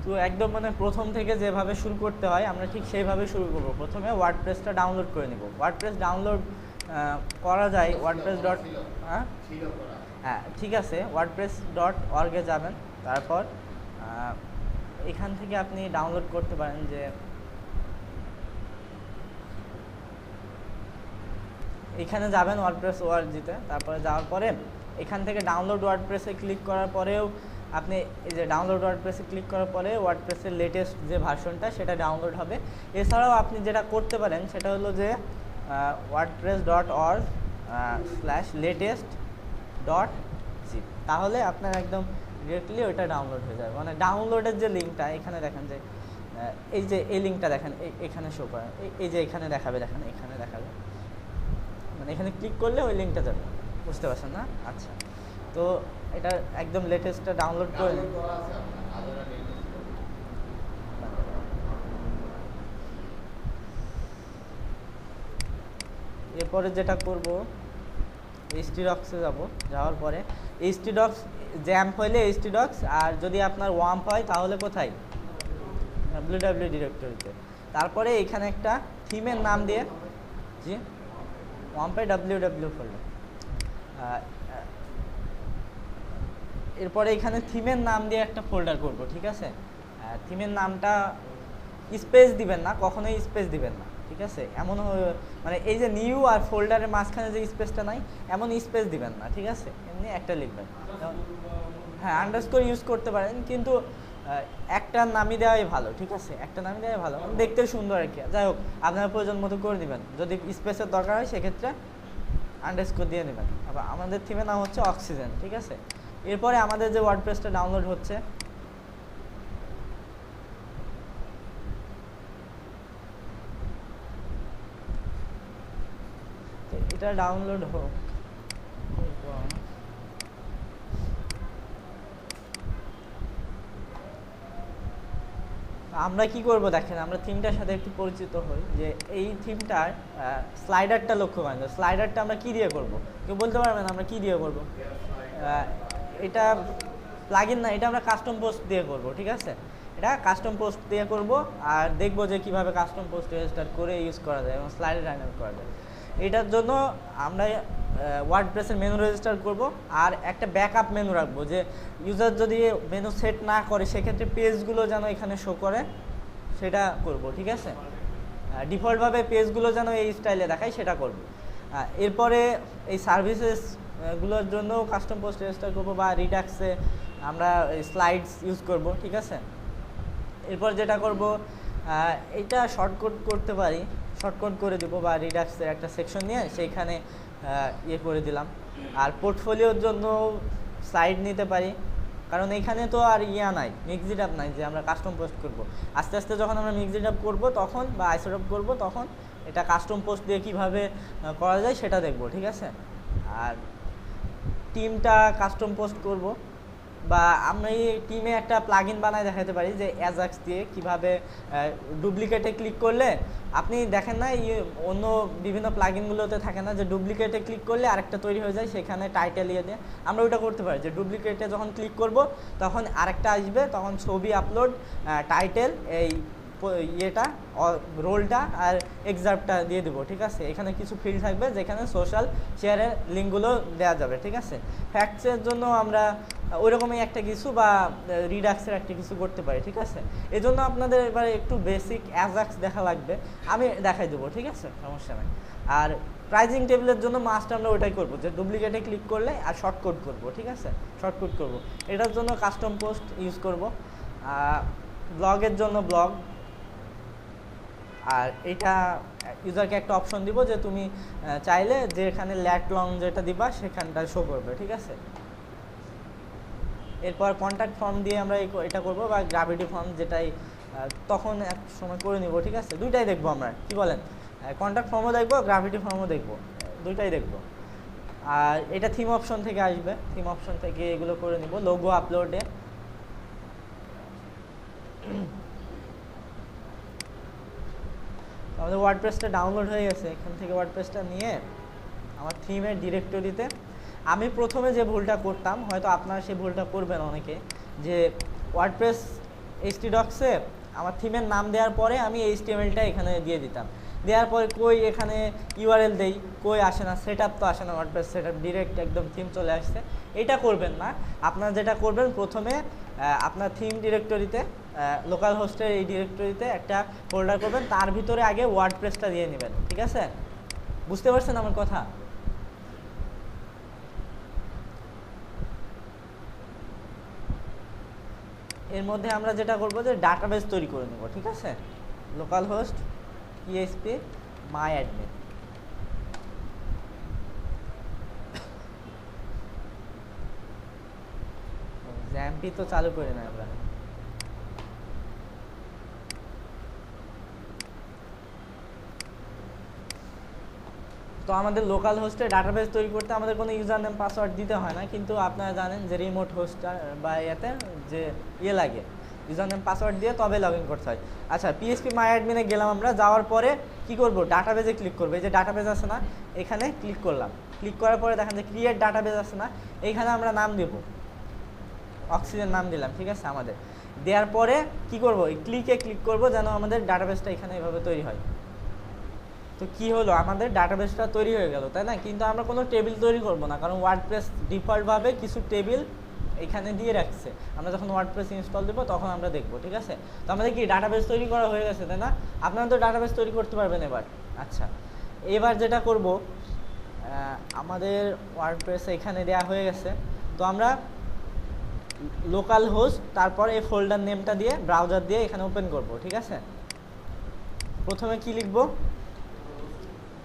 তো একদম মানে প্রথম থেকে যেভাবে শুরু করতে হয় আমরা ঠিক সেইভাবে শুরু করব। প্রথমে ওয়ার্ডপ্রেসটা ডাউনলোড করে নিব। ওয়ার্ডপ্রেস ডাউনলোড করা যায় ওয়ার্ডপ্রেস ডট হ্যাঁ ঠিক আছে, wordpress.org-এ যাবেন। তারপর এখান থেকে আপনি ডাউনলোড করতে পারেন যে এখানে যাবেন wordpress.org-তে। তারপরে যাওয়ার পরে এখান থেকে ডাউনলোড ওয়ার্ডপ্রেসে ক্লিক করার পরেও আপনি এই যে ডাউনলোড ওয়ার্ডপ্রেসে ক্লিক করার পরে ওয়ার্ডপ্রেসের লেটেস্ট যে ভার্সনটা সেটা ডাউনলোড হবে। এছাড়াও আপনি যেটা করতে পারেন সেটা হলো যে wordpress.org/latest.zip, তাহলে আপনার একদম ডিরেক্টলি ওইটা ডাউনলোড হয়ে যাবে। মানে ডাউনলোডের যে লিঙ্কটা এখানে দেখেন যে এই যে এই লিঙ্কটা দেখেন এখানে শো করে, এই যে এখানে দেখাবে, দেখেন এখানে দেখাবে, মানে এখানে ক্লিক করলে ওই লিঙ্কটা যাবে। বুঝতে পারছেন না? আচ্ছা, তো এটা একদম লেটেস্টটা ডাউনলোড করে নিন। এরপরে যেটা করব htdocs-এ যাব। যাওয়ার পরে htdocs জ্যাম্প হইলে htdocs, আর যদি আপনার ওয়াম্প হয় তাহলে কোথায়? www ডিরেক্টরিতে। তারপরে এখানে একটা থিমের নাম দিয়ে জি ওয়াম্পে www ফোল্ডার। এরপরে এখানে থিমের নাম দিয়ে একটা ফোল্ডার করব, ঠিক আছে? থিমের নামটা স্পেস দিবেন না, কখনোই স্পেস দিবেন না, ঠিক আছে? এমন মানে এই যে নিউ আর ফোল্ডারের মাঝখানে যে স্পেসটা নাই এমন স্পেস দিবেন না, ঠিক আছে? এমনি একটা লিখবেন। হ্যাঁ, আন্ডারস্কোর ইউজ করতে পারেন, কিন্তু একটা নামই দেওয়াই ভালো, ঠিক আছে? একটা নামই দেওয়াই ভালো, দেখতে সুন্দর আর কি। যাই হোক, আপনার প্রয়োজন মতো করে দিবেন। যদি স্পেসের দরকার হয় সেক্ষেত্রে আন্ডারস্কোর দিয়ে নেবেন। আবার আমাদের থিমের নাম হচ্ছে অক্সিজেন, ঠিক আছে? এরপরে আমাদের যে ওয়ার্ডপ্রেসটা ডাউনলোড হচ্ছে, এটা ডাউনলোড হোক। আমরা কি করব দেখেন, আমরা থিমটার সাথে একটু পরিচিত হই। যে এই থিমটার স্লাইডারটা লক্ষ্য করেন, স্লাইডারটা আমরা কি দিয়ে করব? কেউ বলতে পারবেন আমরা কি দিয়ে করব? এটা প্লাগইন না, এটা আমরা কাস্টম পোস্ট দিয়ে করব, ঠিক আছে? এটা কাস্টম পোস্ট দিয়ে করব, আর দেখব যে কিভাবে কাস্টম পোস্ট রেজিস্টার করে ইউজ করা যায় এবং স্লাইডার ডাইনামিক করা যায়। এটার জন্য আমরা ওয়ার্ডপ্রেসের মেনু রেজিস্টার করব, আর একটা ব্যাকআপ মেনু রাখবো, যে ইউজার যদি মেনু সেট না করে সেক্ষেত্রে পেজগুলো যেন এখানে শো করে সেটা করব, ঠিক আছে? ডিফল্টভাবে পেজগুলো যেন এই স্টাইলে দেখায় সেটা করব। এরপরে এই সার্ভিসেসগুলোর জন্য কাস্টম পোস্ট রেজিস্টার করব, বা রিডাক্সে আমরা স্লাইডস ইউজ করব, ঠিক আছে? এরপর যেটা করব, এটা শর্টকাট করতে পারি, শর্টকাট করে দেবো, বা রিডাক্সের একটা সেকশন নিয়ে সেইখানে ইয়ে করে দিলাম। আর পোর্টফোলিওর জন্য স্লাইড নিতে পারি, কারণ এখানে তো আর নাই, মিক্সড আপ নাই যে আমরা কাস্টম পোস্ট করব। আস্তে আস্তে যখন আমরা মিক্সড আপ করবো তখন, বা আইসোড আপ করবো তখন এটা কাস্টম পোস্ট দিয়ে কীভাবে করা যায় সেটা দেখবো, ঠিক আছে? আর টিমটা কাস্টম পোস্ট করব, বা আমরা এই টিমে একটা প্লাগইন বানায় দেখাতে পারি যে অ্যাজাক্স দিয়ে কিভাবে ডুপ্লিকেটে ক্লিক করলে আপনি দেখেন না, অন্য বিভিন্ন প্লাগইনগুলোতে থাকে না যে ডুপ্লিকেটে ক্লিক করলে আরেকটা তৈরি হয়ে যায়, সেখানে টাইটেল ইয়ে দিয়ে আমরা ওটা করতে পারি যে ডুপ্লিকেটে যখন ক্লিক করব তখন আরেকটা আসবে, তখন ছবি আপলোড, টাইটেল, এই ইয়েটা রোলটা আর এক্সার্পটা দিয়ে দেবো, ঠিক আছে? এখানে কিছু ফিল্ড থাকবে যেখানে সোশ্যাল শেয়ারের লিঙ্কগুলো দেওয়া যাবে, ঠিক আছে? ফ্যাক্টসের জন্য আমরা ওইরকমই একটা কিছু, বা রিডাক্সের একটা কিছু করতে পারি, ঠিক আছে? এই জন্য আপনাদের এবার একটু বেসিক অ্যাজাক্স দেখা লাগবে, আমি দেখাই দেবো, ঠিক আছে? সমস্যা নেই। আর প্রাইজিং টেবিলের জন্য মাস্ট আমরা ওইটাই করবো, যে ডুপ্লিকেটে ক্লিক করলে আর শর্টকাট করবো, ঠিক আছে? শর্টকাট করবো, এটার জন্য কাস্টম পোস্ট ইউজ করব। ব্লগের জন্য ব্লগ, আর এটা ইউজারকে একটা অপশন দিব যে তুমি চাইলে যে এখানে ল্যাট লং যেটা দিবা সেখানটা শো করবে, ঠিক আছে? এরপর কন্ট্যাক্ট ফর্ম দিয়ে আমরা এটা করব, বা গ্র্যাভিটি ফর্ম, যেটাই তখন এক সময় করে নিব, ঠিক আছে? দুইটাই দেখবো আমরা, কি বলেন? কন্ট্যাক্ট ফর্মও দেখবো, গ্র্যাভিটি ফর্মও দেখবো, দুইটাই দেখবো। আর এটা থিম অপশন থেকে আসবে, থিম অপশন থেকে এগুলো করে নিব। লোগো আপলোডে আমাদের ওয়ার্ডপ্রেসটা ডাউনলোড হয়ে গেছে। এখান থেকে ওয়ার্ডপ্রেসটা নিয়ে আমার থিমের ডিরেক্টরিতে, আমি প্রথমে যে ভুলটা করতাম, হয়তো আপনারা সেই ভুলটা করবেন অনেকে, যে ওয়ার্ডপ্রেস htdocs-এ আমার থিমের নাম দেওয়ার পরে আমি HTML-টা এখানে দিয়ে দিতাম, দেওয়ার পরে কই এখানে URL দেই, কই আসে না, সেটআপ তো আসে না, ওয়ার্ডপ্রেস সেটআপ ডিরেক্ট একদম থিম চলে আসছে। এটা করবেন না, আপনারা যেটা করবেন প্রথমে আপনার থিম ডিরেক্টরিতে, লোকাল হোস্টের এই ডিরেক্টরিতে একটা ফোল্ডার করবেন, তার ভিতরে আগে ওয়ার্ডপ্রেসটা দিয়ে নেবেন, ঠিক আছে? বুঝতে পারছেন আমার কথা? এর মধ্যে আমরা যেটা করব যে ডাটাবেস তৈরি করে নেব, ঠিক আছে? লোকাল হোস্ট PHP myadmin, জ্যাম্পি তো চালু করি না আমরা। তো আমাদের লোকাল হোস্টে ডাটাবেস তৈরি করতে আমাদের কোনো ইউজার নেম পাসওয়ার্ড দিতে হয় না, কিন্তু আপনারা জানেন যে রিমোট হোস্টটা বা এতে যে লাগে ইউজার নেম পাসওয়ার্ড দিয়ে তবে লগ ইন করতে হয়। আচ্ছা, PHP myadmin-এ গেলাম আমরা, যাওয়ার পরে কি করব, ডাটাবেসে ক্লিক করবো। এই যে ডাটাবেস আছে না, এখানে ক্লিক করলাম, ক্লিক করার পরে দেখেন যে ক্রিয়েট ডাটাবেস আছে না, এইখানে আমরা নাম দেব, অক্সিজেন নাম দিলাম, ঠিক আছে? আমাদের দেওয়ার পরে কি করব, এই ক্লিক করব যেন আমাদের ডাটাবেসটা এখানে এভাবে তৈরি হয়। তো কি হলো, আমাদের ডাটাবেসটা তৈরি হয়ে গেল, তাই না? কিন্তু আমরা কোনো টেবিল তৈরি করব না, কারণ ওয়ার্ডপ্রেস ডিফল্টভাবে কিছু টেবিল এখানে দিয়ে রাখছে। আমরা যখন ওয়ার্ডপ্রেস ইনস্টল দেবো তখন আমরা দেখবো, ঠিক আছে? তো আমাদের কি ডাটাবেস তৈরি করা হয়ে গেছে, তাই না? আপনারা তো ডাটাবেস তৈরি করতে পারবেন এবার। আচ্ছা, এবার যেটা করব, আমাদের ওয়ার্ডপ্রেস এখানে দেওয়া হয়ে গেছে, তো আমরা লোকাল হোস্ট তারপর এই ফোল্ডার নেমটা দিয়ে ব্রাউজার দিয়ে এখানে ওপেন করব, ঠিক আছে? প্রথমে কি লিখব,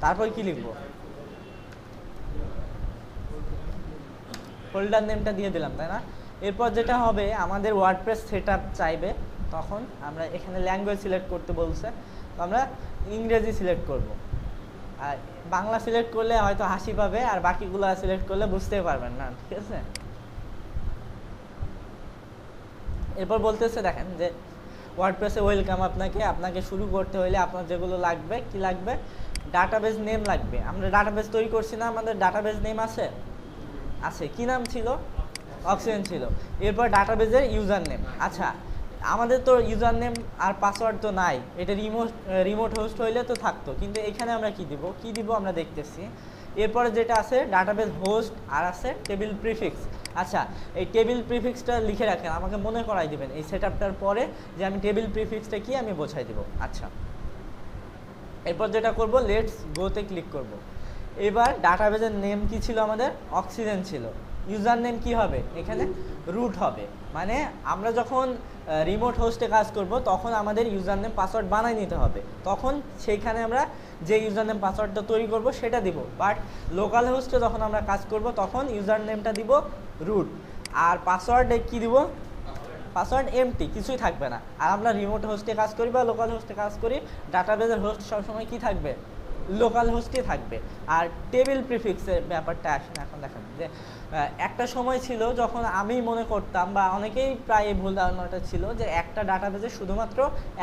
তারপর কি লিখব, ফোল্ডার নেমটা দিয়ে দিলাম, তাই না? এরপর যেটা হবে, আমাদের ওয়ার্ডপ্রেস সেটআপ চাইবে, তখন আমরা এখানে ল্যাঙ্গুয়েজ সিলেক্ট করতে বলছে, তো আমরা ইংরেজি সিলেক্ট করব। আর বাংলা সিলেক্ট করলে হয়তো হাসি পাবে, আর বাকিগুলো সিলেক্ট করলে বুঝতেই পারবেন না, ঠিক আছে? এরপর বলতেছে দেখেন যে ওয়ার্ডপ্রেসে ওয়েলকাম, আপনাকে শুরু করতে হলে আপনার যেগুলো লাগবে, কি লাগবে, ডাটাবেস নেম লাগবে। আমরা ডাটাবেস তৈরি করছি না, আমাদের ডাটাবেস নেম আছে, কি নাম ছিল, অক্সিজেন ছিল। এরপর ডাটাবেসের ইউজার নেম। আচ্ছা, আমাদের তো ইউজার নেম আর পাসওয়ার্ড তো নাই, এটা রিমোট হোস্ট হইলে তো থাকতো, কিন্তু এখানে আমরা কি দিব আমরা দেখতেছি। এরপরে যেটা আছে ডাটাবেস হোস্ট, আর আছে টেবিল প্রিফিক্স। আচ্ছা, এই টেবিল প্রিফিক্সটা লিখে রাখেন, আমাকে মনে করাই দিবেন এই সেটআপটার পরে যে আমি টেবিল প্রিফিক্সটা কি আমি বোঝাই দিব। আচ্ছা, এরপর যেটা করব, লেটস গোতে ক্লিক করব। এবার ডাটাবেসের নেম কি ছিল, আমাদের অক্সিজেন ছিল। ইউজার নেম কি হবে, এখানে রুট হবে, মানে আমরা যখন রিমোট হোস্টে কাজ করব তখন আমাদের ইউজার নেম পাসওয়ার্ড বানাই নিতে হবে, তখন সেইখানে আমরা যে ইউজার নেম পাসওয়ার্ডটা তৈরি করব সেটা দিব। বাট লোকাল হোস্টে যখন আমরা কাজ করব তখন ইউজার নেমটা দিব রুট, আর পাসওয়ার্ডে কি দিব, পাসওয়ার্ড এমটি, কিছুই থাকবে না। আর আমরা রিমোট হোস্টে কাজ করি বা লোকাল হোস্টে কাজ করি, ডাটাবেসের হোস্ট সবসময় কি থাকবে, লোকাল হোস্টে থাকবে। আর টেবিল প্রিফিক্সের ব্যাপারটা আসে না। এখন দেখেন যে একটা সময় ছিল যখন আমি মনে করতাম, বা অনেকেই প্রায় এই ভুল ধারণাটা ছিল, যে একটা ডাটাবেসে শুধুমাত্র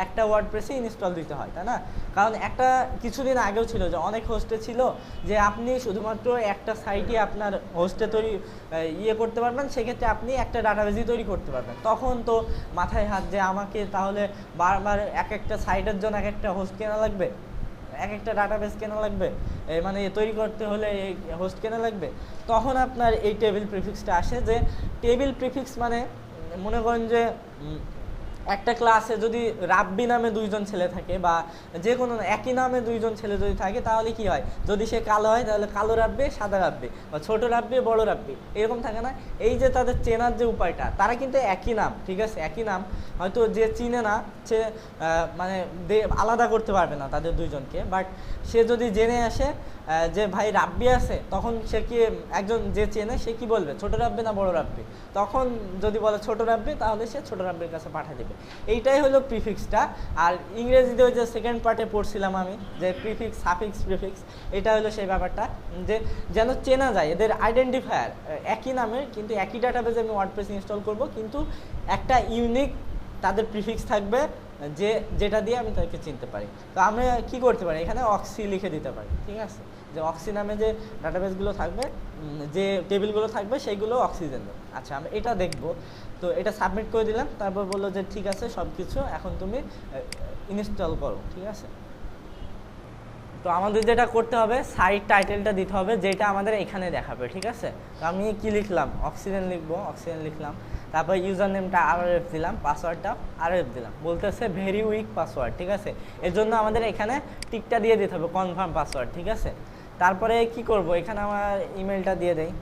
একটা ওয়ার্ডপ্রেসে ইনস্টল দিতে হয়, তাই না? কারণ একটা কিছুদিন আগেও ছিল যে অনেক হোস্টে ছিল যে আপনি শুধুমাত্র একটা সাইটে আপনার হোস্টে তৈরি করতে পারবেন, সেক্ষেত্রে আপনি একটা ডাটাবেসই তৈরি করতে পারবেন। তখন তো মাথায় হাত যে আমাকে তাহলে বারবার এক একটা সাইটের জন্য এক একটা হোস্ট কেনা লাগবে, এক একটা ডাটাবেস কেনা লাগবে, মানে তৈরি করতে হলে এই হোস্ট কেনা লাগবে। তখন আপনার এই টেবিল প্রিফিক্সটা আসে, যে টেবিল প্রিফিক্স মানে মনে করেন যে একটা ক্লাসে যদি রাব্বি নামে দুইজন ছেলে থাকে, বা যে কোনো একই নামে দুইজন ছেলে যদি থাকে, তাহলে কি হয়, যদি সে কালো হয় তাহলে কালো রাব্বি, সাদা রাব্বি, বা ছোট রাব্বি, বড় রাব্বি, এরকম থাকে না? এই যে তাদের চেনার যে উপায়টা, তারা কিন্তু একই নাম, ঠিক আছে, একই নাম, হয়তো যে চিনে না সে মানে আলাদা করতে পারবে না তাদের দুইজনকে, বাট সে যদি জেনে আসে যে ভাই রাব্বি আছে, তখন সে কি একজন যে চেনে সে কি বলবে, ছোট রাব্বি না বড় রাব্বি? তখন যদি বলে ছোট রাব্বি, তাহলে সে ছোট রাব্বির কাছে পাঠিয়ে দেবে। এইটাই হলো প্রিফিক্সটা। আর ইংরেজিতে ওই যে সেকেন্ড পার্টে পড়ছিলাম আমি, যে প্রিফিক্স, সাফিক্স, প্রিফিক্স, এটা হলো সেই ব্যাপারটা, যে যেন চেনা যায়, এদের আইডেন্টিফায়ার একই নামের, কিন্তু একই ডাটাবেসে আমি ওয়ার্ডপ্রেস ইনস্টল করব, কিন্তু একটা ইউনিক তাদের প্রিফিক্স থাকবে, যে যেটা দিয়ে আমি তাকে চিনতে পারি। তো আমরা কি করতে পারি, এখানে অক্সি লিখে দিতে পারি, ঠিক আছে, যে অক্সি নামে যে ডাটাবেসগুলো থাকবে, যে টেবিলগুলো থাকবে সেইগুলো অক্সিজেন। আচ্ছা আমরা এটা দেখব। তো এটা সাবমিট করে দিলাম, তারপর বললো যে ঠিক আছে সব কিছু, এখন তুমি ইনস্টল করো, ঠিক আছে। তো আমাদের যেটা করতে হবে, সাইট টাইটেলটা দিতে হবে যেটা আমাদের এখানে দেখাবে, ঠিক আছে। তো আমি কি লিখলাম, অক্সিজেন লিখবো, অক্সিজেন লিখলাম, তারপর ইউজার নেমটা RF দিলাম, পাসওয়ার্ডটা RF দিলাম, বলতেছে ভেরি উইক পাসওয়ার্ড, ঠিক আছে। এর জন্য আমাদের এখানে টিকটা দিয়ে দিতে হবে কনফার্ম পাসওয়ার্ড, ঠিক আছে। তারপরে কি করব, এখানে আমার ইমেলটা দিয়ে দেই।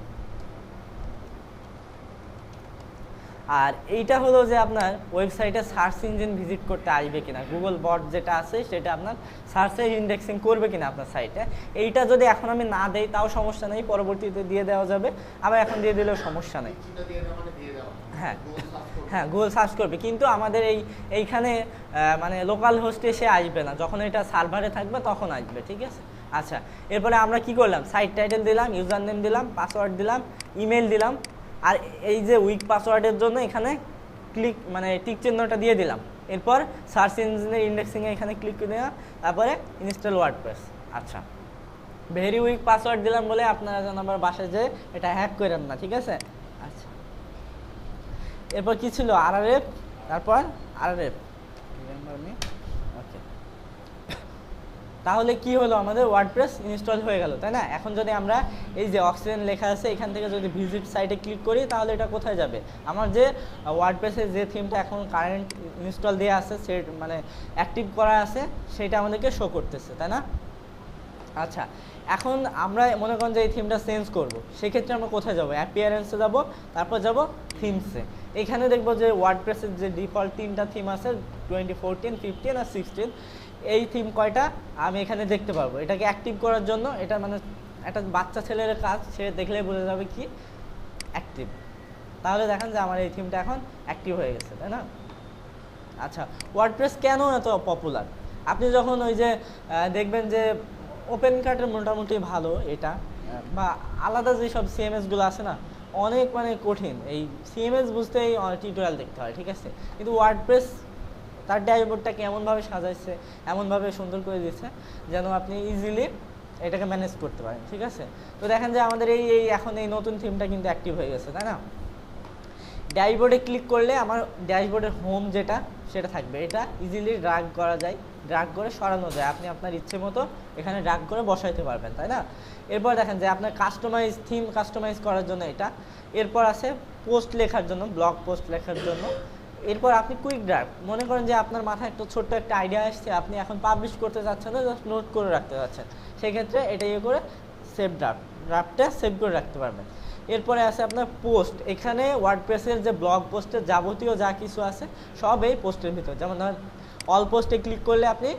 আর এইটা হলো যে আপনার ওয়েবসাইটে সার্চ ইঞ্জিন ভিজিট করতে আসবে কিনা, গুগল বট যেটা আছে সেটা আপনার সার্চে ইন্ডেক্সিং করবে কিনা আপনার সাইটে। এইটা যদি এখন আমি না দেই তাও সমস্যা নেই, পরবর্তীতে দিয়ে দেওয়া যাবে, আবার এখন দিয়ে দিলেও সমস্যা নেই। হ্যাঁ হ্যাঁ, গুগল সার্চ করবে, কিন্তু আমাদের এইখানে মানে লোকাল হোস্টে সে আসবে না, যখন এটা সার্ভারে থাকবে তখন আসবে, ঠিক আছে। আচ্ছা, এরপরে আমরা কি করলাম, সাইট টাইটেল দিলাম, ইউজার নেম দিলাম, পাসওয়ার্ড দিলাম, ইমেল দিলাম, আর এই যে উইক পাসওয়ার্ডের জন্য এখানে ক্লিক মানে টিক চিহ্নটা দিয়ে দিলাম। এরপর সার্চ ইঞ্জিনের ইন্ডেক্সিংয়ে এখানে ক্লিক করে দেওয়া, তারপরে ইনস্টল ওয়ার্ডপ্রেস। আচ্ছা, ভেরি উইক পাসওয়ার্ড দিলাম বলে আপনারা যেন আবার বাসায় যে এটা হ্যাক করেন না, ঠিক আছে। আচ্ছা, এরপর কি ছিল, RRF, তারপর RRF, ওকে। তাহলে কি হলো, আমাদের ওয়ার্ডপ্রেস ইনস্টল হয়ে গেল, তাই না। এখন যদি আমরা এই যে অক্সিজেন লেখা আছে এখান থেকে যদি ভিজিট সাইটে ক্লিক করি, তাহলে এটা কোথায় যাবে, আমার যে ওয়ার্ডপ্রেসের যে থিমটা এখন কারেন্ট ইনস্টল দেওয়া আছে, সে মানে অ্যাক্টিভ করা আছে, সেটা আমাদেরকে শো করতেছে, তাই না। আচ্ছা, এখন আমরা মনে করেন যে এই থিমটা চেঞ্জ করব, সেক্ষেত্রে আমরা কোথায় যাব, অ্যাপিয়ারেন্সে যাব, তারপর যাব থিমসে। এখানে দেখব যে ওয়ার্ডপ্রেসের যে ডিফল্ট 3টা থিম আছে, 2014, 15 আর 16, এই থিম কয়টা আমি এখানে দেখতে পারবো। এটাকে অ্যাক্টিভ করার জন্য, এটা মানে একটা বাচ্চা ছেলের কাজ, সে দেখলে বোঝা যাবে কি অ্যাক্টিভ। তাহলে দেখেন যে আমার এই থিমটা এখন অ্যাক্টিভ হয়ে গেছে, তাই না। আচ্ছা, ওয়ার্ডপ্রেস কেন এত পপুলার, আপনি যখন ওই যে দেখবেন যে ওপেন কাটের মোটামুটি ভালো এটা, বা আলাদা যেসব CMS-গুলো আছে না, অনেক মানে কঠিন, এই CMS বুঝতেই টিউটোরিয়াল দেখতে হয়, ঠিক আছে। কিন্তু ওয়ার্ডপ্রেস তার ড্যাশবোর্ডটাকে এমনভাবে সাজাইছে, এমনভাবে সুন্দর করে দিয়েছে যেন আপনি ইজিলি এটাকে ম্যানেজ করতে পারেন, ঠিক আছে। তো দেখেন যে আমাদের এই এখন এই নতুন থিমটা কিন্তু অ্যাক্টিভ হয়ে গেছে, তাই না। ড্যাশবোর্ডে ক্লিক করলে আমার ড্যাশবোর্ডের হোম যেটা সেটা থাকবে, এটা ইজিলি ড্র্যাগ করা যায়, ড্র্যাগ করে সরানো যায়, আপনি আপনার ইচ্ছে মতো এখানে ড্র্যাগ করে বসাইতে পারবেন, তাই না। এরপর দেখেন যে আপনার কাস্টমাইজ থিম কাস্টমাইজ করার জন্য এটা, এরপর আছে পোস্ট লেখার জন্য, ব্লগ পোস্ট লেখার জন্য, এরপর আপনি কুইক ড্রাফট, মনে করেন যে আপনার মাথায় একটা ছোট্ট একটা আইডিয়া আসছে, আপনি এখন পাবলিশ করতে যাচ্ছেন না, জাস্ট নোট করে রাখতে যাচ্ছেন, সেক্ষেত্রে এটা ইয়ে করে সেভ ড্রাফটটা সেভ করে রাখতে পারবেন। এরপরে আছে আপনার পোস্ট, এখানে ওয়ার্ডপ্রেসের যে ব্লগ পোস্টের যাবতীয় যা কিছু আছে সব এই পোস্টের ভিতর, যেমন ধরেন অল পোস্টে ক্লিক করলে আপনি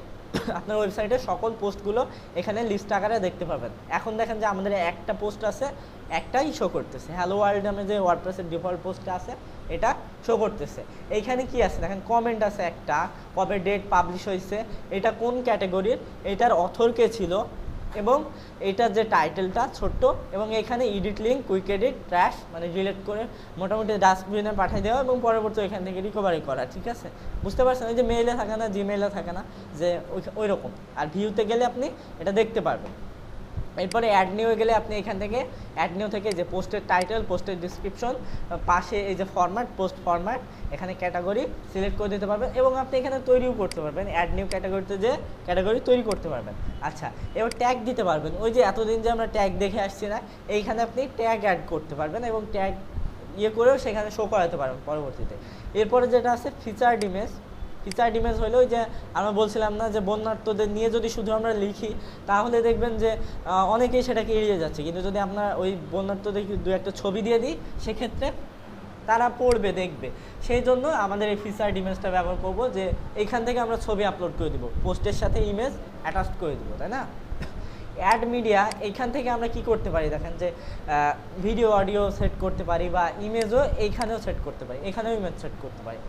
আপনার ওয়েবসাইটের সকল পোস্টগুলো এখানে লিস্ট আকারে দেখতে পাবেন। এখন দেখেন যে আমাদের একটা পোস্ট আছে, একটাই শো করতেছে, হ্যালো ওয়ার্ল্ড নামে যে ওয়ার্ডপ্রেসের ডিফল্ট পোস্টটা আছে এটা শো করতেছে। এইখানে কি আছে দেখেন, কমেন্ট আছে একটা, কবে ডেট পাবলিশ হয়েছে, এটা কোন ক্যাটাগরির, এটার অথর কে ছিল, এবং এইটার যে টাইটেলটা ছোট্ট, এবং এখানে edit link, quick edit, trash মানে ডিলিট করে মোটামুটি ডাস্টবিনে পাঠিয়ে দেওয়া, এবং পরবর্তী এখান থেকে রিকভারি করা, ঠিক আছে। বুঝতে পারছেন, এই যে মেইলে থাকে না, জিমেইলে থাকে না যে ওই রকম। আর ভিউতে গেলে আপনি এটা দেখতে পারবেন। এরপরে অ্যাড নিউ গেলে আপনি এখান থেকে অ্যাড নিউ থেকে যে পোস্টের টাইটেল, পোস্টের ডিসক্রিপশন, পাশে এই যে ফরম্যাট, পোস্ট ফরম্যাট, এখানে ক্যাটাগরি সিলেক্ট করে দিতে পারবেন, এবং আপনি এখানে তৈরিও করতে পারবেন, অ্যাড নিউ ক্যাটাগরিতে যে ক্যাটাগরি তৈরি করতে পারবেন। আচ্ছা, এবার ট্যাগ দিতে পারবেন, ওই যে এতদিন যে আমরা ট্যাগ দেখে আসছি না, এইখানে আপনি ট্যাগ অ্যাড করতে পারবেন, এবং ট্যাগ ইয়ে করেও সেখানে শো করাতে পারবেন পরবর্তীতে। এরপরে যেটা আছে ফিচার্ড ইমেজ, ফিচার্ড ইমেজ হলো ওই যে আমরা বলছিলাম না যে বন্যার্থদের নিয়ে যদি শুধু আমরা লিখি, তাহলে দেখবেন যে অনেকেই সেটাকে এড়িয়ে যাচ্ছে, কিন্তু যদি আমরা ওই বন্যার্থদের দু একটা ছবি দিয়ে দিই, সেক্ষেত্রে তারা পড়বে, দেখবে। সেই জন্য আমাদের এই ফিচার্ড ইমেজটা ব্যবহার করব, যে এইখান থেকে আমরা ছবি আপলোড করে দিব, পোস্টের সাথে ইমেজ অ্যাটাচ করে দিব, তাই না। অ্যাড মিডিয়া, এইখান থেকে আমরা কি করতে পারি দেখেন, যে ভিডিও অডিও সেট করতে পারি, বা ইমেজও এইখানেও সেট করতে পারি, এখানেও ইমেজ সেট করতে পারি।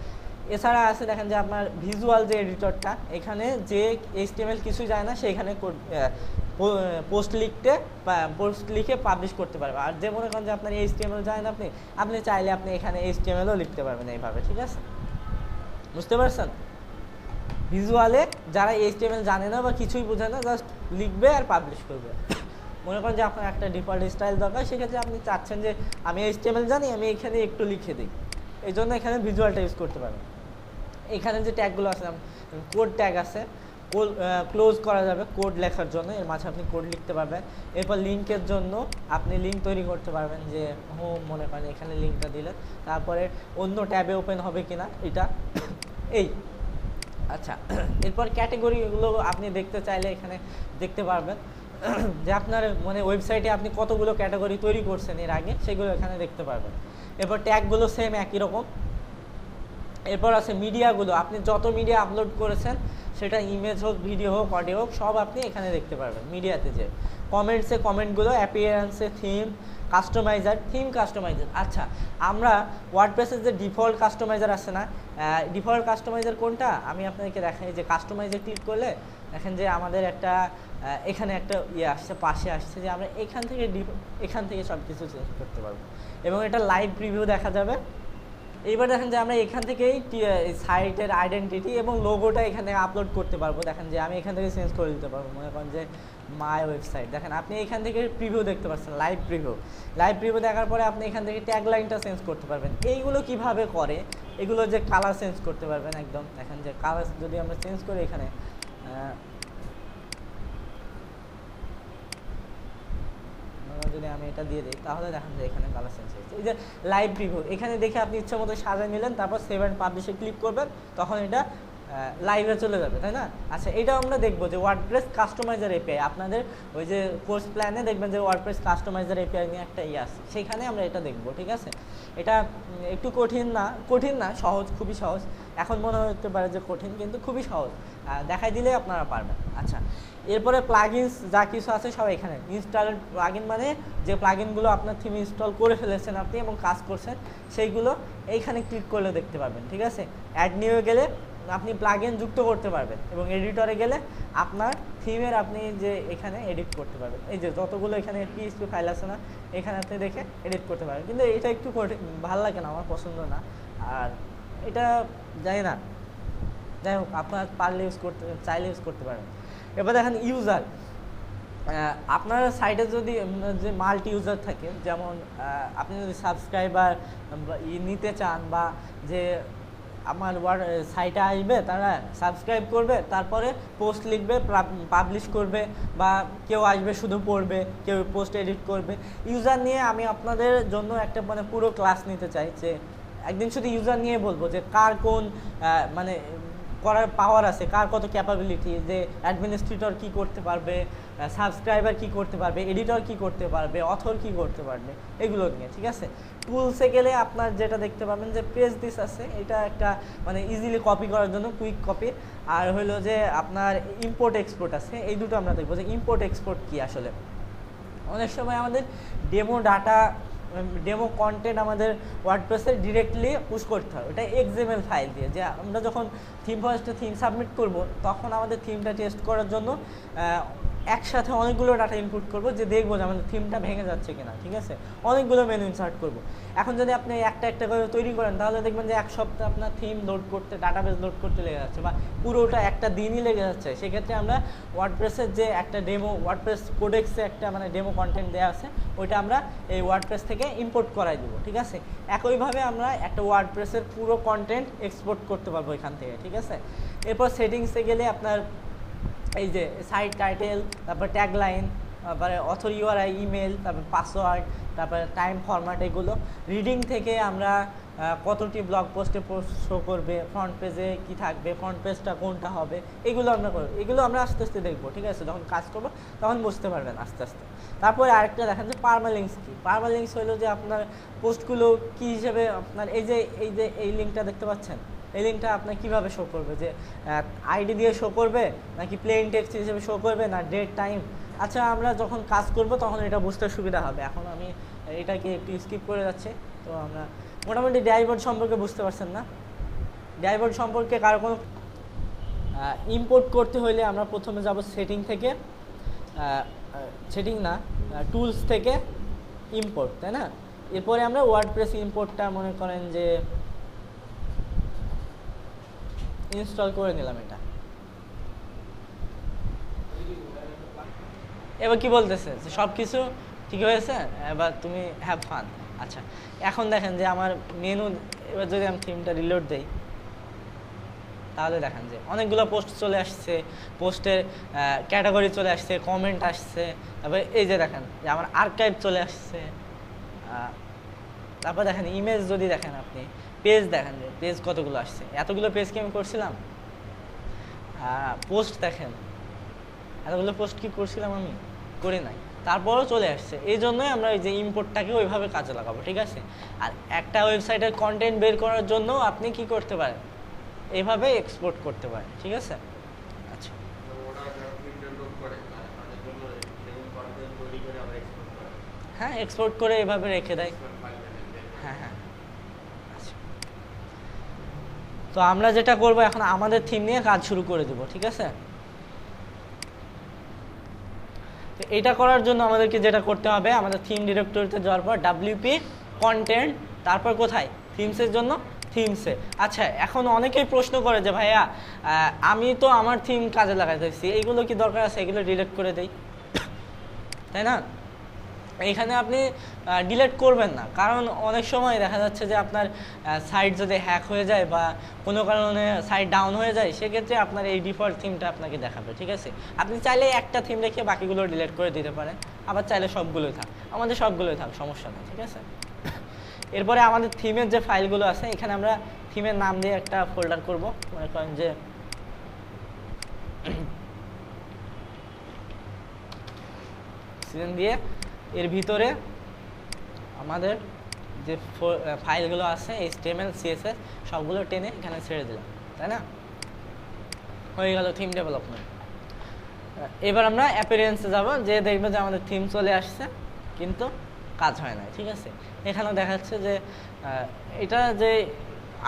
এছাড়া আছে দেখেন যে আপনার ভিজুয়াল যে এডিটরটা, এখানে যে HTML কিছুই যায় না, সেইখানে পোস্ট লিখে পাবলিশ করতে পারবে। আর যে মনে করেন যে আপনার HTML যায় না, আপনি চাইলে আপনি এখানে HTMLও লিখতে পারবেন এইভাবে, ঠিক আছে। বুঝতে পারছেন। ভিজুয়ালে যারা HTML জানে না বা কিছুই বোঝে না, জাস্ট লিখবে আর পাবলিশ করবে। মনে করেন যে আপনার একটা ডিফল্ট স্টাইল দরকার, সেক্ষেত্রে আপনি চাচ্ছেন যে আমি HTML জানি, আমি এখানে একটু লিখে দিই, এই জন্য এখানে ভিজুয়ালটা ইউজ করতে পারবেন। এখানে যে ট্যাগগুলো আছে, কোড ট্যাগ আছে, ক্লোজ করা যাবে কোড লেখার জন্য, এর মাঝে আপনি কোড লিখতে পারবেন। এরপর লিঙ্কের জন্য আপনি লিঙ্ক তৈরি করতে পারবেন, যে হোম মনে করেন এখানে লিঙ্কটা দিলেন, তারপরে অন্য ট্যাবে ওপেন হবে কিনা এটা এই। আচ্ছা, এরপর ক্যাটেগরিগুলো আপনি দেখতে চাইলে এখানে দেখতে পারবেন যে আপনার মানে ওয়েবসাইটে আপনি কতগুলো ক্যাটাগরি তৈরি করছেন এর আগে, সেগুলো এখানে দেখতে পারবেন। এরপর ট্যাগগুলো সেম একই রকম। এরপর আছে মিডিয়াগুলো, আপনি যত মিডিয়া আপলোড করেছেন, সেটা ইমেজ হোক, ভিডিও হোক, অডিও হোক, সব আপনি এখানে দেখতে পারবেন মিডিয়াতে। যে কমেন্টসে কমেন্টগুলো, অ্যাপিয়ারেন্সে থিম, কাস্টমাইজার। আচ্ছা, আমরা ওয়ার্ডপ্রেসের যে ডিফল্ট কাস্টমাইজার আছে না, ডিফল্ট কাস্টমাইজার কোনটা আমি আপনাদেরকে দেখাই। যে কাস্টমাইজার ক্লিক করলে দেখেন যে আমাদের একটা এখানে একটা ইয়ে আসছে, পাশে আসছে, যে আমরা এখান থেকে সব কিছু চেঞ্জ করতে পারবো, এবং এটা লাইভ প্রিভিউ দেখা যাবে। এইবার দেখেন যে আমরা এখান থেকেই সাইটের আইডেন্টিটি এবং লোগোটা এখানে আপলোড করতে পারবো। দেখেন যে আমি এখান থেকে চেঞ্জ করে দিতে পারবো। মনে করেন যে মাই ওয়েবসাইট, দেখেন আপনি এখান থেকে প্রিভিউ দেখতে পাচ্ছেন, লাইভ প্রিভিউ দেখার পরে আপনি এখান থেকে ট্যাগ লাইনটা চেঞ্জ করতে পারবেন। এইগুলো কিভাবে করে, এগুলো যে কালার চেঞ্জ করতে পারবেন একদম। দেখেন যে কালার যদি আমরা চেঞ্জ করি এখানে, যদি আমি এটা দিয়ে দিই, তাহলে দেখেন যে এখানে কালার চেঞ্জ হয়েছে। এই যে লাইভ প্রিভিউ, এখানে দেখে আপনি ইচ্ছা মতো সাজিয়ে নিলেন, তারপর সেভ অ্যান্ড পাবলিশে ক্লিক করবেন, তখন এটা লাইভে চলে যাবে, তাই না? আচ্ছা, এটাও আমরা দেখবো যে ওয়ার্ডপ্রেস কাস্টমাইজার এপিআই, আপনাদের ওই যে কোর্স প্ল্যানে দেখবেন যে ওয়ার্ডপ্রেস কাস্টমাইজার এপিআই নিয়ে একটা ইয়ে আছে, সেইখানে আমরা এটা দেখবো, ঠিক আছে? এটা একটু কঠিন না, সহজ, খুবই সহজ। এখন মনে হতে পারে যে কঠিন, কিন্তু খুবই সহজ, দেখাই দিলে আপনারা পারবেন। আচ্ছা, এরপরে প্লাগইনস যা কিছু আছে সব এখানে ইনস্টল। প্লাগইন মানে যে প্লাগইনগুলো আপনার থিমে ইনস্টল করে ফেলেছেন আপনি এবং কাজ করছেন, সেইগুলো এইখানে ক্লিক করলে দেখতে পাবেন, ঠিক আছে? অ্যাড নিয়ে গেলে আপনি প্লাগইন যুক্ত করতে পারবেন, এবং এডিটরে গেলে আপনার থিমের আপনি যে এখানে এডিট করতে পারবেন। এই যে যতগুলো এখানে PHP ফাইল আছে না, এখানে আপনি দেখে এডিট করতে পারবেন। কিন্তু এটা একটু ভালো লাগে না, আমার পছন্দ না, আর এটা জানি না, যাই হোক, আপনার পারলে চাইলে ইউজ করতে পারেন। এবার দেখেন ইউজার, আপনার সাইটে যদি যে মাল্টি ইউজার থাকে, যেমন আপনি যদি সাবস্ক্রাইবার নিতে চান, বা যে আমার সাইটে আসবে, তারা সাবস্ক্রাইব করবে, তারপরে পোস্ট লিখবে, পাবলিশ করবে, বা কেউ আসবে শুধু পড়বে, কেউ পোস্ট এডিট করবে। ইউজার নিয়ে আমি আপনাদের জন্য একটা মানে পুরো ক্লাস নিতে চাই, যে একদিন শুধু ইউজার নিয়ে বলবো, যে কার কোন মানে করার পাওয়ার আছে, কার কত ক্যাপাবিলিটি, যে অ্যাডমিনিস্ট্রেটর কি করতে পারবে, সাবস্ক্রাইবার কি করতে পারবে, এডিটর কি করতে পারবে, অথর কি করতে পারবে, এগুলো নিয়ে, ঠিক আছে? টুলসে গেলে আপনার যেটা দেখতে পাবেন যে পেজ দিস আছে, এটা একটা মানে ইজিলি কপি করার জন্য কুইক কপি। আর হলো যে আপনার ইম্পোর্ট এক্সপোর্ট আছে, এই দুটো আমরা দেখবো যে ইম্পোর্ট এক্সপোর্ট কি আসলে। অনেক সময় আমাদের ডেমো কন্টেন্ট আমাদের ওয়ার্ডপ্রেসে ডিরেক্টলি পুশ করতে হয়, ওটা XML ফাইল দিয়ে। যে আমরা যখন থিম সাবমিট করব, তখন আমাদের থিমটা টেস্ট করার জন্য একসাথে অনেকগুলো ডাটা ইনপুট করবো, যে দেখবো যে আমাদের থিমটা ভেঙে যাচ্ছে কিনা, ঠিক আছে? অনেকগুলো মেনু ইনসার্ট করবো। এখন যদি আপনি একটা করে তৈরি করেন, তাহলে দেখবেন যে এক সপ্তাহ আপনার থিম লোড করতে, ডাটাবেস লোড করতে লেগে যাচ্ছে, বা পুরোটা একটা দিনই লেগে যাচ্ছে। সেক্ষেত্রে আমরা ওয়ার্ডপ্রেসের যে একটা ওয়ার্ডপ্রেস কোডেক্সে একটা মানে ডেমো কন্টেন্ট দেওয়া আছে, ওইটা আমরা এই ওয়ার্ডপ্রেস থেকে ইম্পোর্ট করাই দেবো, ঠিক আছে? একইভাবে আমরা একটা ওয়ার্ডপ্রেসের পুরো কন্টেন্ট এক্সপোর্ট করতে পারবো এখান থেকে, ঠিক আছে? এরপর সেটিংসে গেলে আপনার এই যে সাইট টাইটেল, তারপর ট্যাগলাইন, তারপরে অথর ইউআরআই, ইমেল, তারপর পাসওয়ার্ড, তারপরে টাইম ফরম্যাট, এগুলো। রিডিং থেকে আমরা কতটি ব্লগ পোস্টে শো করবে, ফ্রন্ট পেজে কি থাকবে, ফ্রন্ট পেজটা কোনটা হবে, এগুলো আমরা করবো। এগুলো আমরা আস্তে আস্তে দেখবো, ঠিক আছে? যখন কাজ করবো তখন বুঝতে পারবেন আস্তে আস্তে। তারপরে আরেকটা দেখেন যে পারমালিঙ্কস কি। পারমালিঙ্কস হলো যে আপনার পোস্টগুলো কী হিসেবে আপনার এই লিঙ্কটা দেখতে পাচ্ছেন, এই লিঙ্কটা আপনার কীভাবে শো করবে, যে আইডি দিয়ে শো করবে, নাকি প্লেন টেক্সট হিসেবে শো করবে, না ডেট টাইম। আচ্ছা, আমরা যখন কাজ করব তখন এটা বুঝতে সুবিধা হবে। এখন আমি এটাকে একটু স্কিপ করে যাচ্ছি। তো আমরা মোটামুটি ড্যাশবোর্ড সম্পর্কে বুঝতে পারছেন না? ড্যাশবোর্ড সম্পর্কে কারো কোনো ইম্পোর্ট করতে হলে আমরা প্রথমে যাব সেটিং থেকে, টুলস থেকে ইম্পোর্ট, তাই না? এরপরে আমরা ওয়ার্ডপ্রেস ইম্পোর্টটা মনে করেন যে ইনস্টল করে নিলাম এটা, এবার কি বলতেছে যে সব কিছু ঠিক হয়েছে, এবার তুমি হ্যাভ ফান। আচ্ছা, এখন দেখেন যে আমার মেনু, এবার যদি আমি থিমটা রিলোড দেই তাহলে দেখেন যে অনেকগুলো পোস্ট চলে আসছে, পোস্টের ক্যাটাগরি চলে আসছে, কমেন্ট আসছে, তারপরে এই যে দেখেন যে আমার আর্কাইভ চলে আসছে। তারপর দেখেন ইমেজ যদি দেখেন, আপনি পেজ দেখেন যে পেজ কতগুলো আসছে, এতগুলো পেজ কি আমি করছিলাম? পোস্ট দেখেন এতগুলো পোস্ট কি করছিলাম? আমি করি নাই, তারপরও চলে আসছে। এই জন্যই আমরা এই যে ইম্পোর্টটাকে ওইভাবে কাজে লাগাবো, ঠিক আছে? আর একটা ওয়েবসাইটের কন্টেন্ট বের করার জন্য আপনি কি করতে পারেন, এইভাবে এক্সপোর্ট করতে পারেন, ঠিক আছে? আচ্ছা, হ্যাঁ, এক্সপোর্ট করে এভাবে রেখে দেয়। হ্যাঁ হ্যাঁ, আচ্ছা। তো আমরা যেটা করব এখন, আমাদের থিম নিয়ে কাজ শুরু করে দেব, ঠিক আছে? তো এটা করার জন্য আমাদেরকে যেটা করতে হবে, আমাদের থিম ডিরেক্টরিতে যাওয়ার পর WP কন্টেন্ট, তারপর কোথায়? থিমসের জন্য থিমসে। আচ্ছা, এখন অনেকেই প্রশ্ন করে যে ভাইয়া আমি তো আমার থিম কাজে লাগাইতেছি, এইগুলো কি দরকার আছে? এগুলো ডিলিট করে দেই, তাই না? এইখানে আপনি ডিলিট করবেন না, কারণ অনেক সময় দেখা যাচ্ছে যে আপনার সাইট যদি হ্যাক হয়ে যায় বা কোনো কারণে সাইট ডাউন হয়ে যায়, সেক্ষেত্রে আপনার এই ডিফল্ট থিমটা আপনাকে দেখাবে, ঠিক আছে? আপনি চাইলে একটা থিম রেখে বাকিগুলো ডিলিট করে দিতে পারেন, আবার চাইলে সবগুলোই থাক, আমাদের সবগুলোই থাক, সমস্যা নেই, ঠিক আছে? এরপরে আমাদের থিমের যে ফাইলগুলো আছে, এখানে আমরা থিমের নাম দিয়ে একটা ফোল্ডার করব। মনে করেন যে সিজন দিয়ে এর ভিতরে আমাদের যে ফাইলগুলো আছে HTML CSS সবগুলো টেনে এখানে ছেড়ে দিলাম, তাই না? হয়ে গেল থিম ডেভেলপমেন্ট। এবার আমরা অ্যাপিয়ারেন্সে যাব, যে দেখবে যে আমাদের থিম চলে আসছে কিন্তু কাজ হয় না, ঠিক আছে? এখানে দেখা যাচ্ছে যে এটা যে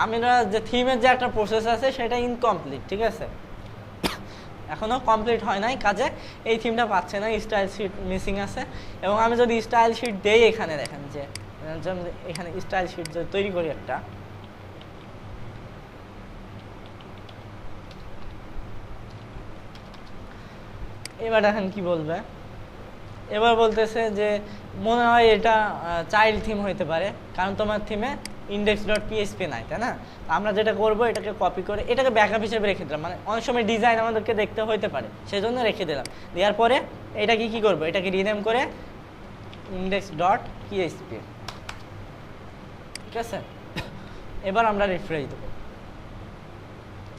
আমরা যে থিমের যে একটা প্রসেস আছে সেটা ইনকমপ্লিট, ঠিক আছে? এখনও কমপ্লিট হয় নাই কাজে, এই থিমটা পাচ্ছে না, স্টাইল শিট মিসিং আছে। এবং আমি যদি স্টাইল শিট দেই, এখানে দেখেন যে এখানে স্টাইল শিট যদি তৈরি করি একটা, এবার দেখেন কি বলবে। এবার বলতেছে যে মনে হয় এটা চাইল্ড থিম হইতে পারে, কারণ তোমার থিমে index.php নাই, তাই না? আমরা যেটা করব, এটাকে কপি করে এটাকে ব্যাকআপ হিসেবে রেখে দিলাম, মানে অনেক সময় ডিজাইন আমাদেরকে দেখতে হইতে পারে, সেজন্য রেখে দিলাম। দেওয়ার পরে এটাকে কি করব, এটাকে রিনেম করে index.php, ঠিক আছে? এবার আমরা রিফ্রেশ দেবো,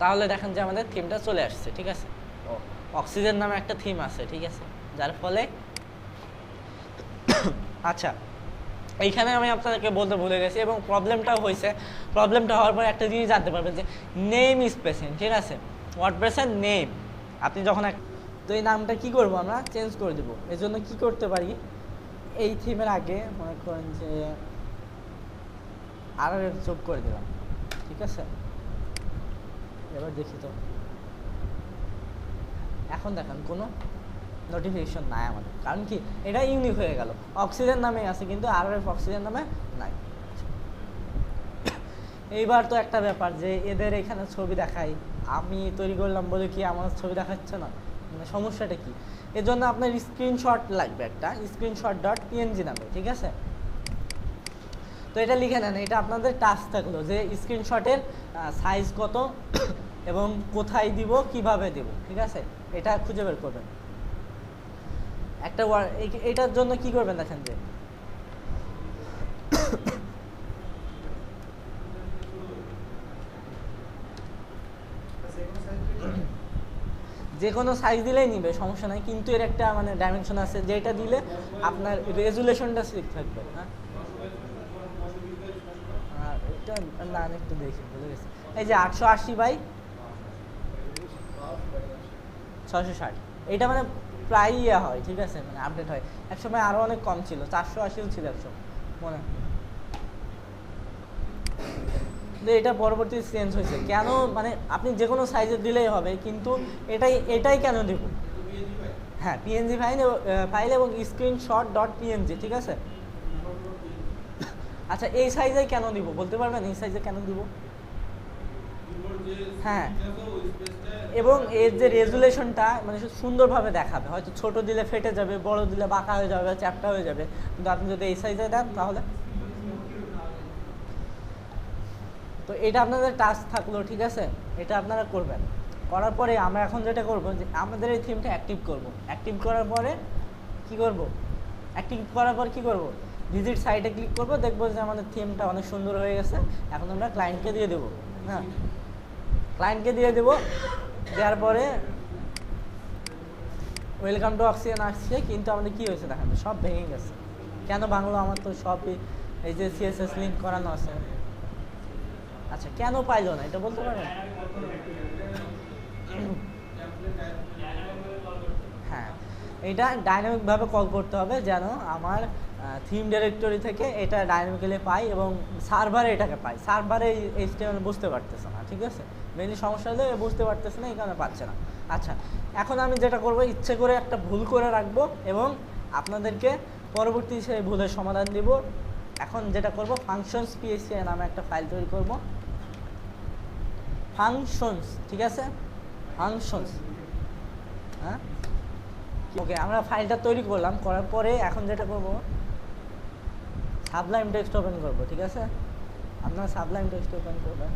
তাহলে দেখেন যে আমাদের থিমটা চলে আসছে, ঠিক আছে? ও অক্সিজেন নামে একটা থিম আছে, ঠিক আছে? যার ফলে আচ্ছা, এইখানে আমি আপনাদেরকে বলতে ভুলে গেছি, এবং প্রবলেমটাও হয়েছে। প্রবলেমটা হওয়ার পর একটা জিনিস জানতে পারবেন যে নেম স্পেসিং, ঠিক আছে? ওয়ার্ডপ্রেসের নেম আপনি যখন তো এই নামটা কি করব, আমরা চেঞ্জ করে দেবো। এর জন্য কি করতে পারি, এই থিমের আগে মনে করেন যে RRF যোগ করে দিলাম, ঠিক আছে? এবার দেখি তো, এখন দেখেন কোনো নোটিফিকেশন নাই আমাদের, কারণ কি এটা ইউনিক হয়ে গেল, অক্সিজেন নামে আছে কিন্তু RRF অক্সিজেন নামে নাই। এইবার তো একটা ব্যাপার যে এদের এখানে ছবি দেখাই, আমি তৈরি করলাম বলে কি আমার ছবি দেখাচ্ছে না, মানে সমস্যাটা কি? এর জন্য আপনার স্ক্রিনশট লাগবে, একটা screenshot.png নামে, ঠিক আছে? তো এটা লিখে নেন, এটা আপনাদের টাস্ক থাকলো যে স্ক্রিনশটের সাইজ কত এবং কোথায় দিব, কিভাবে দিব, ঠিক আছে? এটা খুঁজে বের করবেন। একটা এটার জন্য কি করবেন দেখেন যে যে কোনো সাইজ দিলেই নিবে, সমস্যা নাই, কিন্তু এর একটা মানে ডাইমেনশন আছে, যেটা দিলে আপনার রেজুলেশনটা ঠিক থাকবে। হ্যাঁ, এটা না একটু দেখি, ভুলে গেছি। এই যে 880x660, এইটা মানে প্রায় হয়, ঠিক আছে? মানে আপডেট হয়, একসময় আরো অনেক কম ছিল, 480 ছিল একসময়, মনে হয়। এটা পরবর্তী চেঞ্জ হয়েছে কেন, মানে আপনি যে কোনো সাইজের দিলেই হবে, কিন্তু এটাই কেন দিব? হ্যাঁ, PNG ফাইল এবং screenshot.png, ঠিক আছে? আচ্ছা, এই সাইজে কেন দিব বলতে পারবেন? এই সাইজে কেন দিব? হ্যাঁ, এবং এর যে রেজুলেশনটা মানে সুন্দরভাবে দেখাবে, হয়তো ছোট দিলে ফেটে যাবে, বড় দিলে বাঁকা হয়ে যাবে, চ্যাপ্টা হয়ে যাবে, কিন্তু আপনি যদি এই সাইজে দেন তাহলে। তো এটা আপনাদের টাস্ক থাকলো, ঠিক আছে, এটা আপনারা করবেন। করার পরে আমরা এখন যেটা করব যে আমাদের এই থিমটা অ্যাক্টিভ করব। অ্যাক্টিভ করার পরে কি করব, অ্যাক্টিভ করার পর কি করব, ভিজিট সাইটে ক্লিক করব, দেখবো যে আমাদের থিমটা অনেক সুন্দর হয়ে গেছে। এখন আমরা ক্লায়েন্টকে দিয়ে দেবো, হ্যাঁ ক্লায়েন্টকে দিয়ে দেবো। দেওয়ার পরে ওয়েলকাম টু অক্সিজেন আসছে, কিন্তু আমাদের কী হয়েছে দেখেন সব ভেঙে গেছে। কেন ভাঙলো? আমার তো সবই এই যে সিএসএস লিঙ্ক করানো আছে। আচ্ছা কেন পাইলো না এটা বলতে পারেন? হ্যাঁ, এটা ডাইনামিকভাবে কল করতে হবে যেন আমার থিম ডিরেক্টরি থেকে এটা ডাইনামিক্যালি পাই এবং সার্ভারে এটাকে পাই। সার্ভারে HTML বুঝতে পারতেছে না, ঠিক আছে, মেনলি সমস্যা হলে বুঝতে পারতেছে না, এই কারণে পাচ্ছে না। আচ্ছা এখন আমি যেটা করব, ইচ্ছে করে একটা ভুল করে রাখবো এবং আপনাদেরকে পরবর্তী সেই ভুলের সমাধান দিব। এখন যেটা করব, ফাংশনস PHP নামে একটা ফাইল তৈরি করব। ফাংশনস, ঠিক আছে, ফাংশনস, হ্যাঁ ওকে। আমরা ফাইলটা তৈরি করলাম, করার পরে এখন যেটা করব, সাবলাইম টেক্সট ওপেন করব, ঠিক আছে। আপনারা সাবলাইম টেক্সট ওপেন করবেন।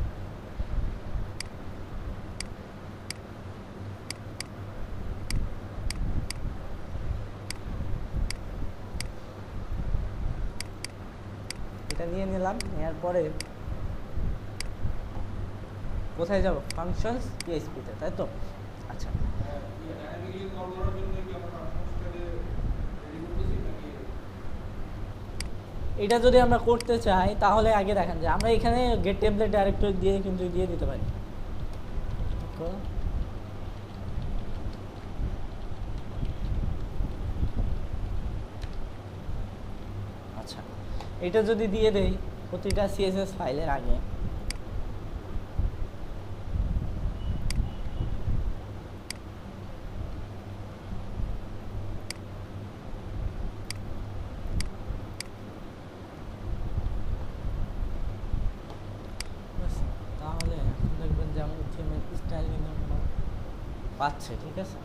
এটা নিয়ে নিলাম, নেওয়ার পরে কোথায় যাব, ফাংশনস PHP তে, তাই তো? আচ্ছা এটা যদি আমরা করতে চাই তাহলে আগে দেখেন যে আমরা এখানে গেট টেমপ্লেট ডাইরেক্টরি দিয়ে কিন্তু দিয়ে দিতে পারি। আচ্ছা এটা যদি দিয়ে দেই প্রতিটা CSS ফাইলের আগে, তাহলে এখন দেখবেন যে আমাদের থিমের স্টাইল কিন্তু পাচ্ছে, ঠিক আছে।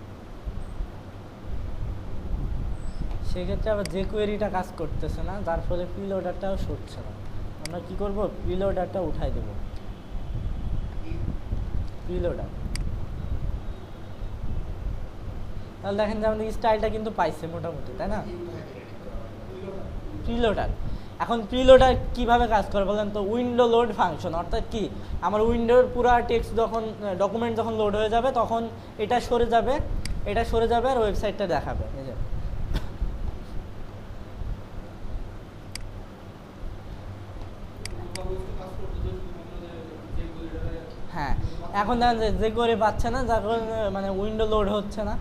সেক্ষেত্রে আবার যে কোয়েরিটা কাজ করতেছে না, যার ফলে প্রিলোডারটাও সরছে না। আমরা কি করব, প্রিলোডারটা উঠাই দেব, প্রিলোডার। তাহলে দেখেন যে আমাদের স্টাইলটা কিন্তু পাইছে মোটামুটি, তাই না? প্রিলোডার, এখন প্রিলোডার কিভাবে কাজ করে বলেন তো? উইন্ডো লোড ফাংশন, অর্থাৎ কি, আমার উইন্ডোর পুরো টেক্সট যখন ডকুমেন্ট যখন লোড হয়ে যাবে তখন এটা সরে যাবে, এটা সরে যাবে আর ওয়েবসাইটটা দেখাবে। এই যে হ্যাঁ, এখন দেখেন যে করে পাচ্ছে না, যার কারণে মানে উইন্ডো লোড হচ্ছে না,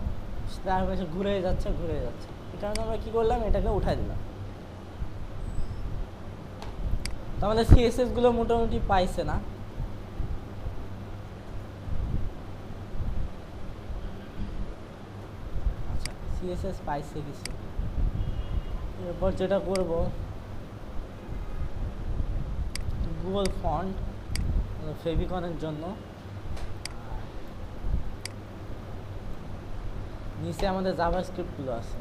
তার পাশে ঘুরে যাচ্ছে। এই কারণে আমরা কী করলাম, এটাকে উঠাই দিলাম। তো আমাদের CSS গুলো মোটামুটি পাইছে না। আচ্ছা CSS পাইছে কিছু। এরপর যেটা করব, গুগল ফন্ট ফেভিকনের জন্য নিচে আমাদের জাভাস্ক্রিপ্টগুলো আছে,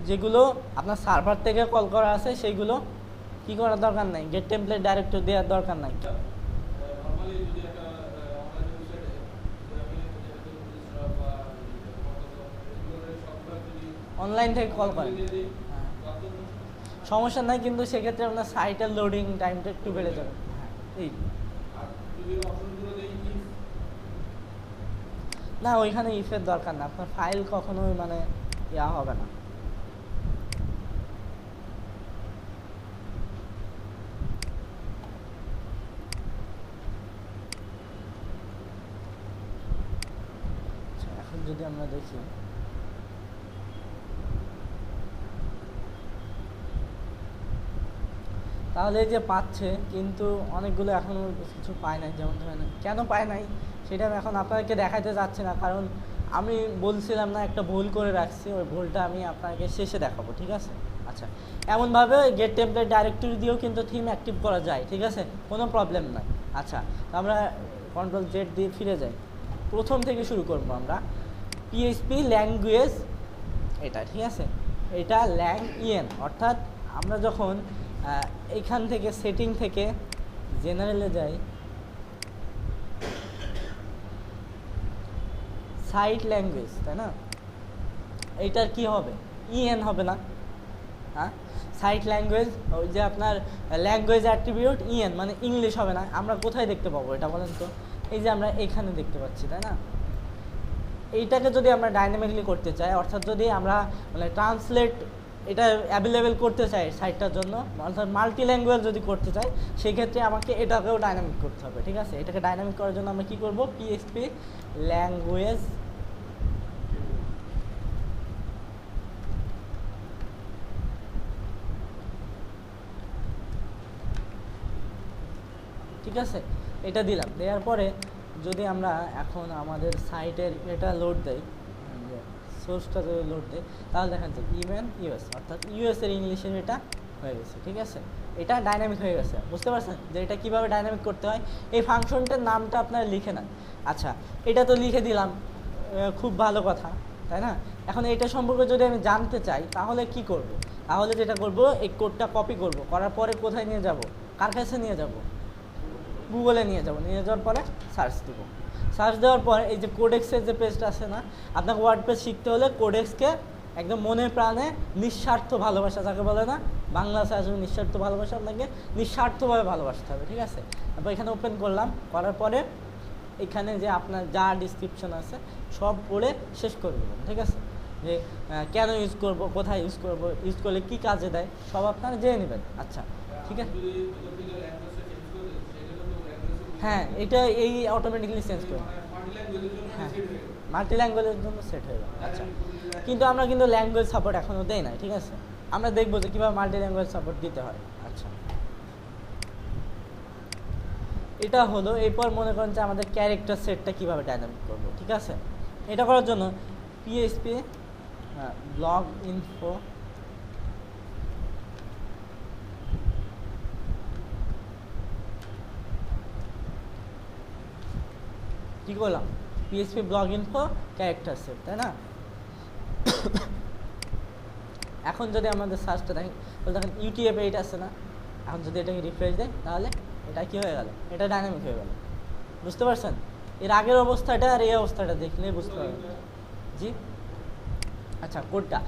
যেগুলো আপনার সার্ভার থেকে কল করা আছে সেইগুলো কি করার দরকার নাই, গেট টেমপ্লেট ডাইরেক্টরি দেওয়ার দরকার নাই। অনলাইন থেকে কল করেন, সমস্যা নাই, কিন্তু সেক্ষেত্রে আপনার সাইটের লোডিং টাইমটা একটু বেড়ে যাবে। হ্যাঁ এই না, ওইখানে ইফের দরকার না, আপনার ফাইল কখনোই মানে ইয়া হবে না। এখন যদি আমরা দেখি, তাহলে এই যে পাচ্ছে, কিন্তু অনেকগুলো এখনও কিছু পায় নাই। যেমন ধরেন কেন পায় নাই সেটা আমি এখন আপনাদেরকে দেখাতে যাচ্ছি না, কারণ আমি বলছিলাম না একটা ভুল করে রাখছি, ওই ভুলটা আমি আপনাকে শেষে দেখাবো, ঠিক আছে। আচ্ছা আচ্ছা, এমনভাবে গেট টেমপ্লেট ডাইরেক্টরি দিয়েও কিন্তু থিম অ্যাক্টিভ করা যায়, ঠিক আছে, কোনো প্রবলেম নাই। আচ্ছা, আমরা কন্ট্রোল জেড দিয়ে ফিরে যাই, প্রথম থেকে শুরু করবো আমরা। পিএইচপি ল্যাঙ্গুয়েজ এটা, ঠিক আছে, এটা ল্যাং ইএন, অর্থাৎ আমরা যখন এইখান থেকে সেটিং থেকে জেনারেলে যাই, সাইট ল্যাঙ্গুয়েজ, তাই না, এইটার কি হবে, ইএন হবে না, হ্যাঁ, সাইট ল্যাঙ্গুয়েজ, ওই যে আপনার ল্যাঙ্গুয়েজ অ্যাট্রিবিউট ইএন মানে ইংলিশ হবে না। আমরা কোথায় দেখতে পাবো এটা বলেন তো? এই যে আমরা এখানে দেখতে পাচ্ছি, তাই না। এইটাকে যদি আমরা ডাইনামিকলি করতে চাই, অর্থাৎ যদি আমরা মানে ট্রান্সলেট এটা অ্যাভেলেবেল করতে চাই সাইটটার জন্য, অর্থাৎ মাল্টি ল্যাঙ্গুয়েজ যদি করতে চাই, সেই ক্ষেত্রে আমাকে এটাকেও ডাইনামিক করতে হবে, ঠিক আছে। এটাকে ডাইনামিক করার জন্য আমরা কী করবো, পিএইচপি ল্যাঙ্গুয়েজ ঠিক আছে, এটা দিলাম। দেওয়ার পরে যদি আমরা এখন আমাদের সাইটের এটা লোড দেই, সোর্সটা যদি লোড দেয়, তাহলে দেখেন যে ইভেন ইউএস, অর্থাৎ ইউএসের ইংলিশের এটা হয়ে গেছে, ঠিক আছে, এটা ডাইনামিক হয়ে গেছে। বুঝতে পারছেন যে এটা কীভাবে ডাইনামিক করতে হয়? এই ফাংশনটার নামটা আপনারা লিখে নেন। আচ্ছা, এটা তো লিখে দিলাম, খুব ভালো কথা, তাই না। এখন এটা সম্পর্কে যদি আমি জানতে চাই, তাহলে কি করব? তাহলে যেটা করব, এই কোডটা কপি করব, করার পরে কোথায় নিয়ে যাব, কার কাছে নিয়ে যাব, গুগলে নিয়ে যাব, নিয়ে যাওয়ার পরে সার্চ দেবো। সার্চ দেওয়ার পর এই যে কোডেক্সের যে পেজটা আছে না, আপনাকে ওয়ার্ডপ্রেস শিখতে হলে কোডেক্সকে একদম মনে প্রাণে নিঃস্বার্থ ভালোবাসা, যাকে বলে না বাংলা আছে আসলে নিঃস্বার্থ ভালোবাসা, আপনাকে নিঃস্বার্থভাবে ভালোবাসতে হবে, ঠিক আছে। তারপর এখানে ওপেন করলাম, করার পরে এখানে যে আপনার যা ডিসক্রিপশন আছে সব পড়ে শেষ করে দেবেন, ঠিক আছে, যে কেন ইউজ করব, কোথায় ইউজ করব, ইউজ করলে কী কাজে দেয়, সব আপনারা জেনে নেবেন। আচ্ছা, ঠিক আছে, হ্যাঁ, এটা এই অটোমেটিক্যালি চেঞ্জ করে, হ্যাঁ, মাল্টি ল্যাঙ্গুয়েজের জন্য সেট হয়ে যাবে। আচ্ছা, কিন্তু আমরা কিন্তু ল্যাঙ্গুয়েজ সাপোর্ট এখনও দেই না, ঠিক আছে, আমরা দেখবো যে কীভাবে মাল্টি ল্যাঙ্গুয়েজ সাপোর্ট দিতে হয়। আচ্ছা, এটা হলো। এরপর মনে করেন যে আমাদের ক্যারেক্টার সেটটা কীভাবে ডাইনামিক করবো, ঠিক আছে। এটা করার জন্য পিএইচপি ব্লগ ইনফো কী করলাম, PHP blog info character set, তাই না। এখন যদি আমাদের সার্চটা দেখেন, তাহলে দেখেন ইউটিএফ 8 আছে না, এখন যদি এটাকে রিফ্রেশ দেয়, তাহলে এটা কী হয়ে গেল, এটা ডাইনামিক হয়ে গেল। বুঝতে পারছেন? এর আগের অবস্থাটা আর এই অবস্থাটা দেখলে বুঝতে পারবেন। জি, আচ্ছা, কোডটা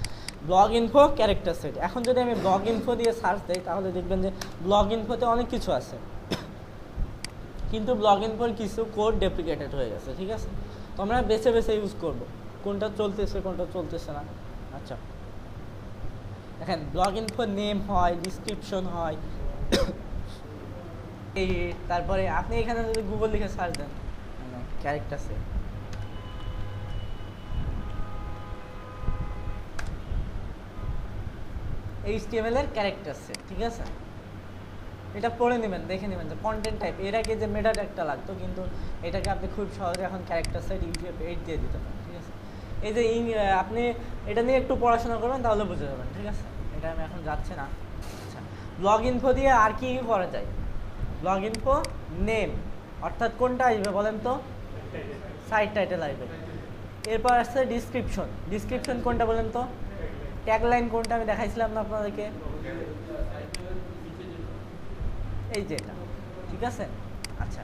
ব্লগ ইনফো ক্যারেক্টার সেট। এখন যদি আমি ব্লগ ইনফো দিয়ে সার্চ দিই, তাহলে দেখবেন যে ব্লগ ইনফোতে অনেক কিছু আছে, কিন্তু ব্লগ ইনফোর কিছু কোড ডেপ্লিকেটেড হয়ে গেছে, ঠিক আছে। তো আমরা বেছে বেছে ইউজ করব, কোনটা চলতেছে কোনটা চলতেছে না। আচ্ছা, দেখেন ব্লগ ইনফো নেম হয়, ডিসক্রিপশন হয়, এই তারপরে আপনি এখানে যদি গুগল লিখে সার্চ দেন, ক্যারেক্টার সেট, HTML এর ক্যারেক্টার সেট, ঠিক আছে। এটা পড়ে নেবেন, দেখে নেবেন যে কন্টেন্ট টাইপ, এর আগে যে মেটা ট্যাগটা লাগতো, কিন্তু এটাকে আপনি খুব সহজে এখন ক্যারেক্টার সেট ইউটিএফ 8 দিয়ে দিতে পারেন, ঠিক আছে। এই যে আপনি এটা নিয়ে একটু পড়াশোনা করবেন, তাহলে বুঝে যাবেন, ঠিক আছে। এটা আমি এখন যাচ্ছি না। আচ্ছা, ব্লগ ইনফো দিয়ে আর কি করা যায়, ব্লগ ইনফো নেম, অর্থাৎ কোনটা আসবে বলেন তো, সাইট টাইটেল আসবে। এরপর আসছে ডিসক্রিপশন, ডিসক্রিপশন কোনটা বলেন তো, ট্যাগলাইন কোনটা আমি দেখাইছিলাম না আপনাদেরকে, এই যে এটা, ঠিক আছে। আচ্ছা,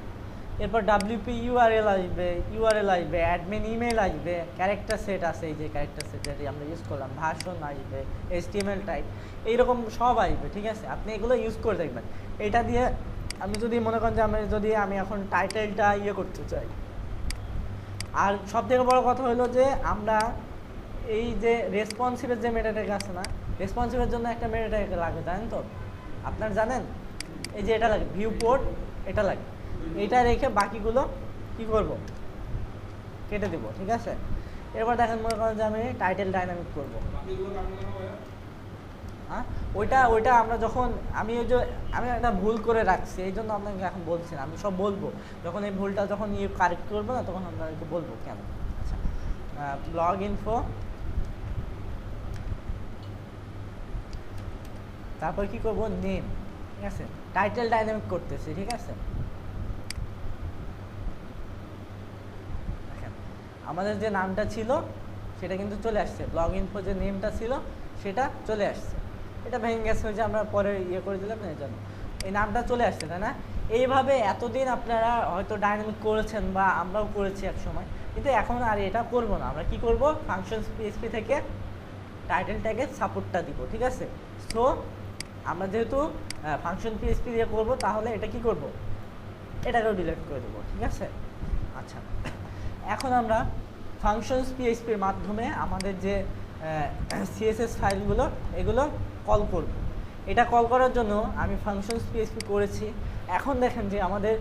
এরপর WP URL আসবে, অ্যাডমিন ইমেল আসবে, ক্যারেক্টার সেট আছে, এই যে ক্যারেক্টার সেট যেটা আমরা ইউজ করলাম, ভাষণ আসবে, HTML টাইপ, এইরকম সব আসবে, ঠিক আছে। আপনি এগুলো ইউজ করে দেখবেন। এটা দিয়ে আমি যদি মনে করেন যে আমি এখন টাইটেলটা করতে চাই, আর সব থেকে বড় কথা হলো যে আমরা এই যে রেসপন্সিভের যে মেটা ট্যাগ আছে না, রেসপন্সিভের জন্য একটা মেটা ট্যাগ লাগে, জানেন তো, আপনার জানেন, এই যে এটা লাগে ভিউ পোর্ট, এটা লাগে, এইটা রেখে বাকিগুলো কি করব, কেটে দেব, ঠিক আছে। এরপর দেখেন মনে করেন যে আমি টাইটেল ডাইনামিক করব, হ্যাঁ, ওইটা আমরা যখন আমি একটা ভুল করে রাখছি, এই জন্য আপনাকে এখন বলছি না, আমি সব বলবো যখন এই ভুলটা যখন কারেক্ট করবো না, তখন আপনাদেরকে বলবো কেন। আচ্ছা, ব্লগ ইনফো তারপর কি করব, নেম, ঠিক আছে, টাইটেল ডাইনামিক করতেছি, ঠিক আছে। দেখেন আমাদের যে নামটা ছিল সেটা কিন্তু চলে আসছে, ব্লগ ইনফো যে নেমটা ছিল সেটা চলে আসছে। এটা ভেঙে গেছে যে আমরা পরে ইয়ে করে দিলাম না, এই জন্য এই নামটা চলে আসছে, তাই না? এইভাবে এতদিন আপনারা হয়তো ডাইনামিক করেছেন বা আমরাও করেছি এক সময়, কিন্তু এখন আর এটা করব না। আমরা কি করব, ফাংশনস পিএইচপি থেকে টাইটেল ট্যাগের সাপোর্টটা দিব, ঠিক আছে। সো আমরা যেহেতু ফাংশন পিএইচপি দিয়ে করব, তাহলে এটা কি করব, এটাকেও ডিলিট করে দেবো, ঠিক আছে। আচ্ছা, এখন আমরা ফাংশনস পিএইচপির মাধ্যমে আমাদের যে সিএসএস ফাইলগুলো এগুলো কল করব। এটা কল করার জন্য আমি ফাংশনস পিএইচপি করেছি। এখন দেখেন যে আমাদের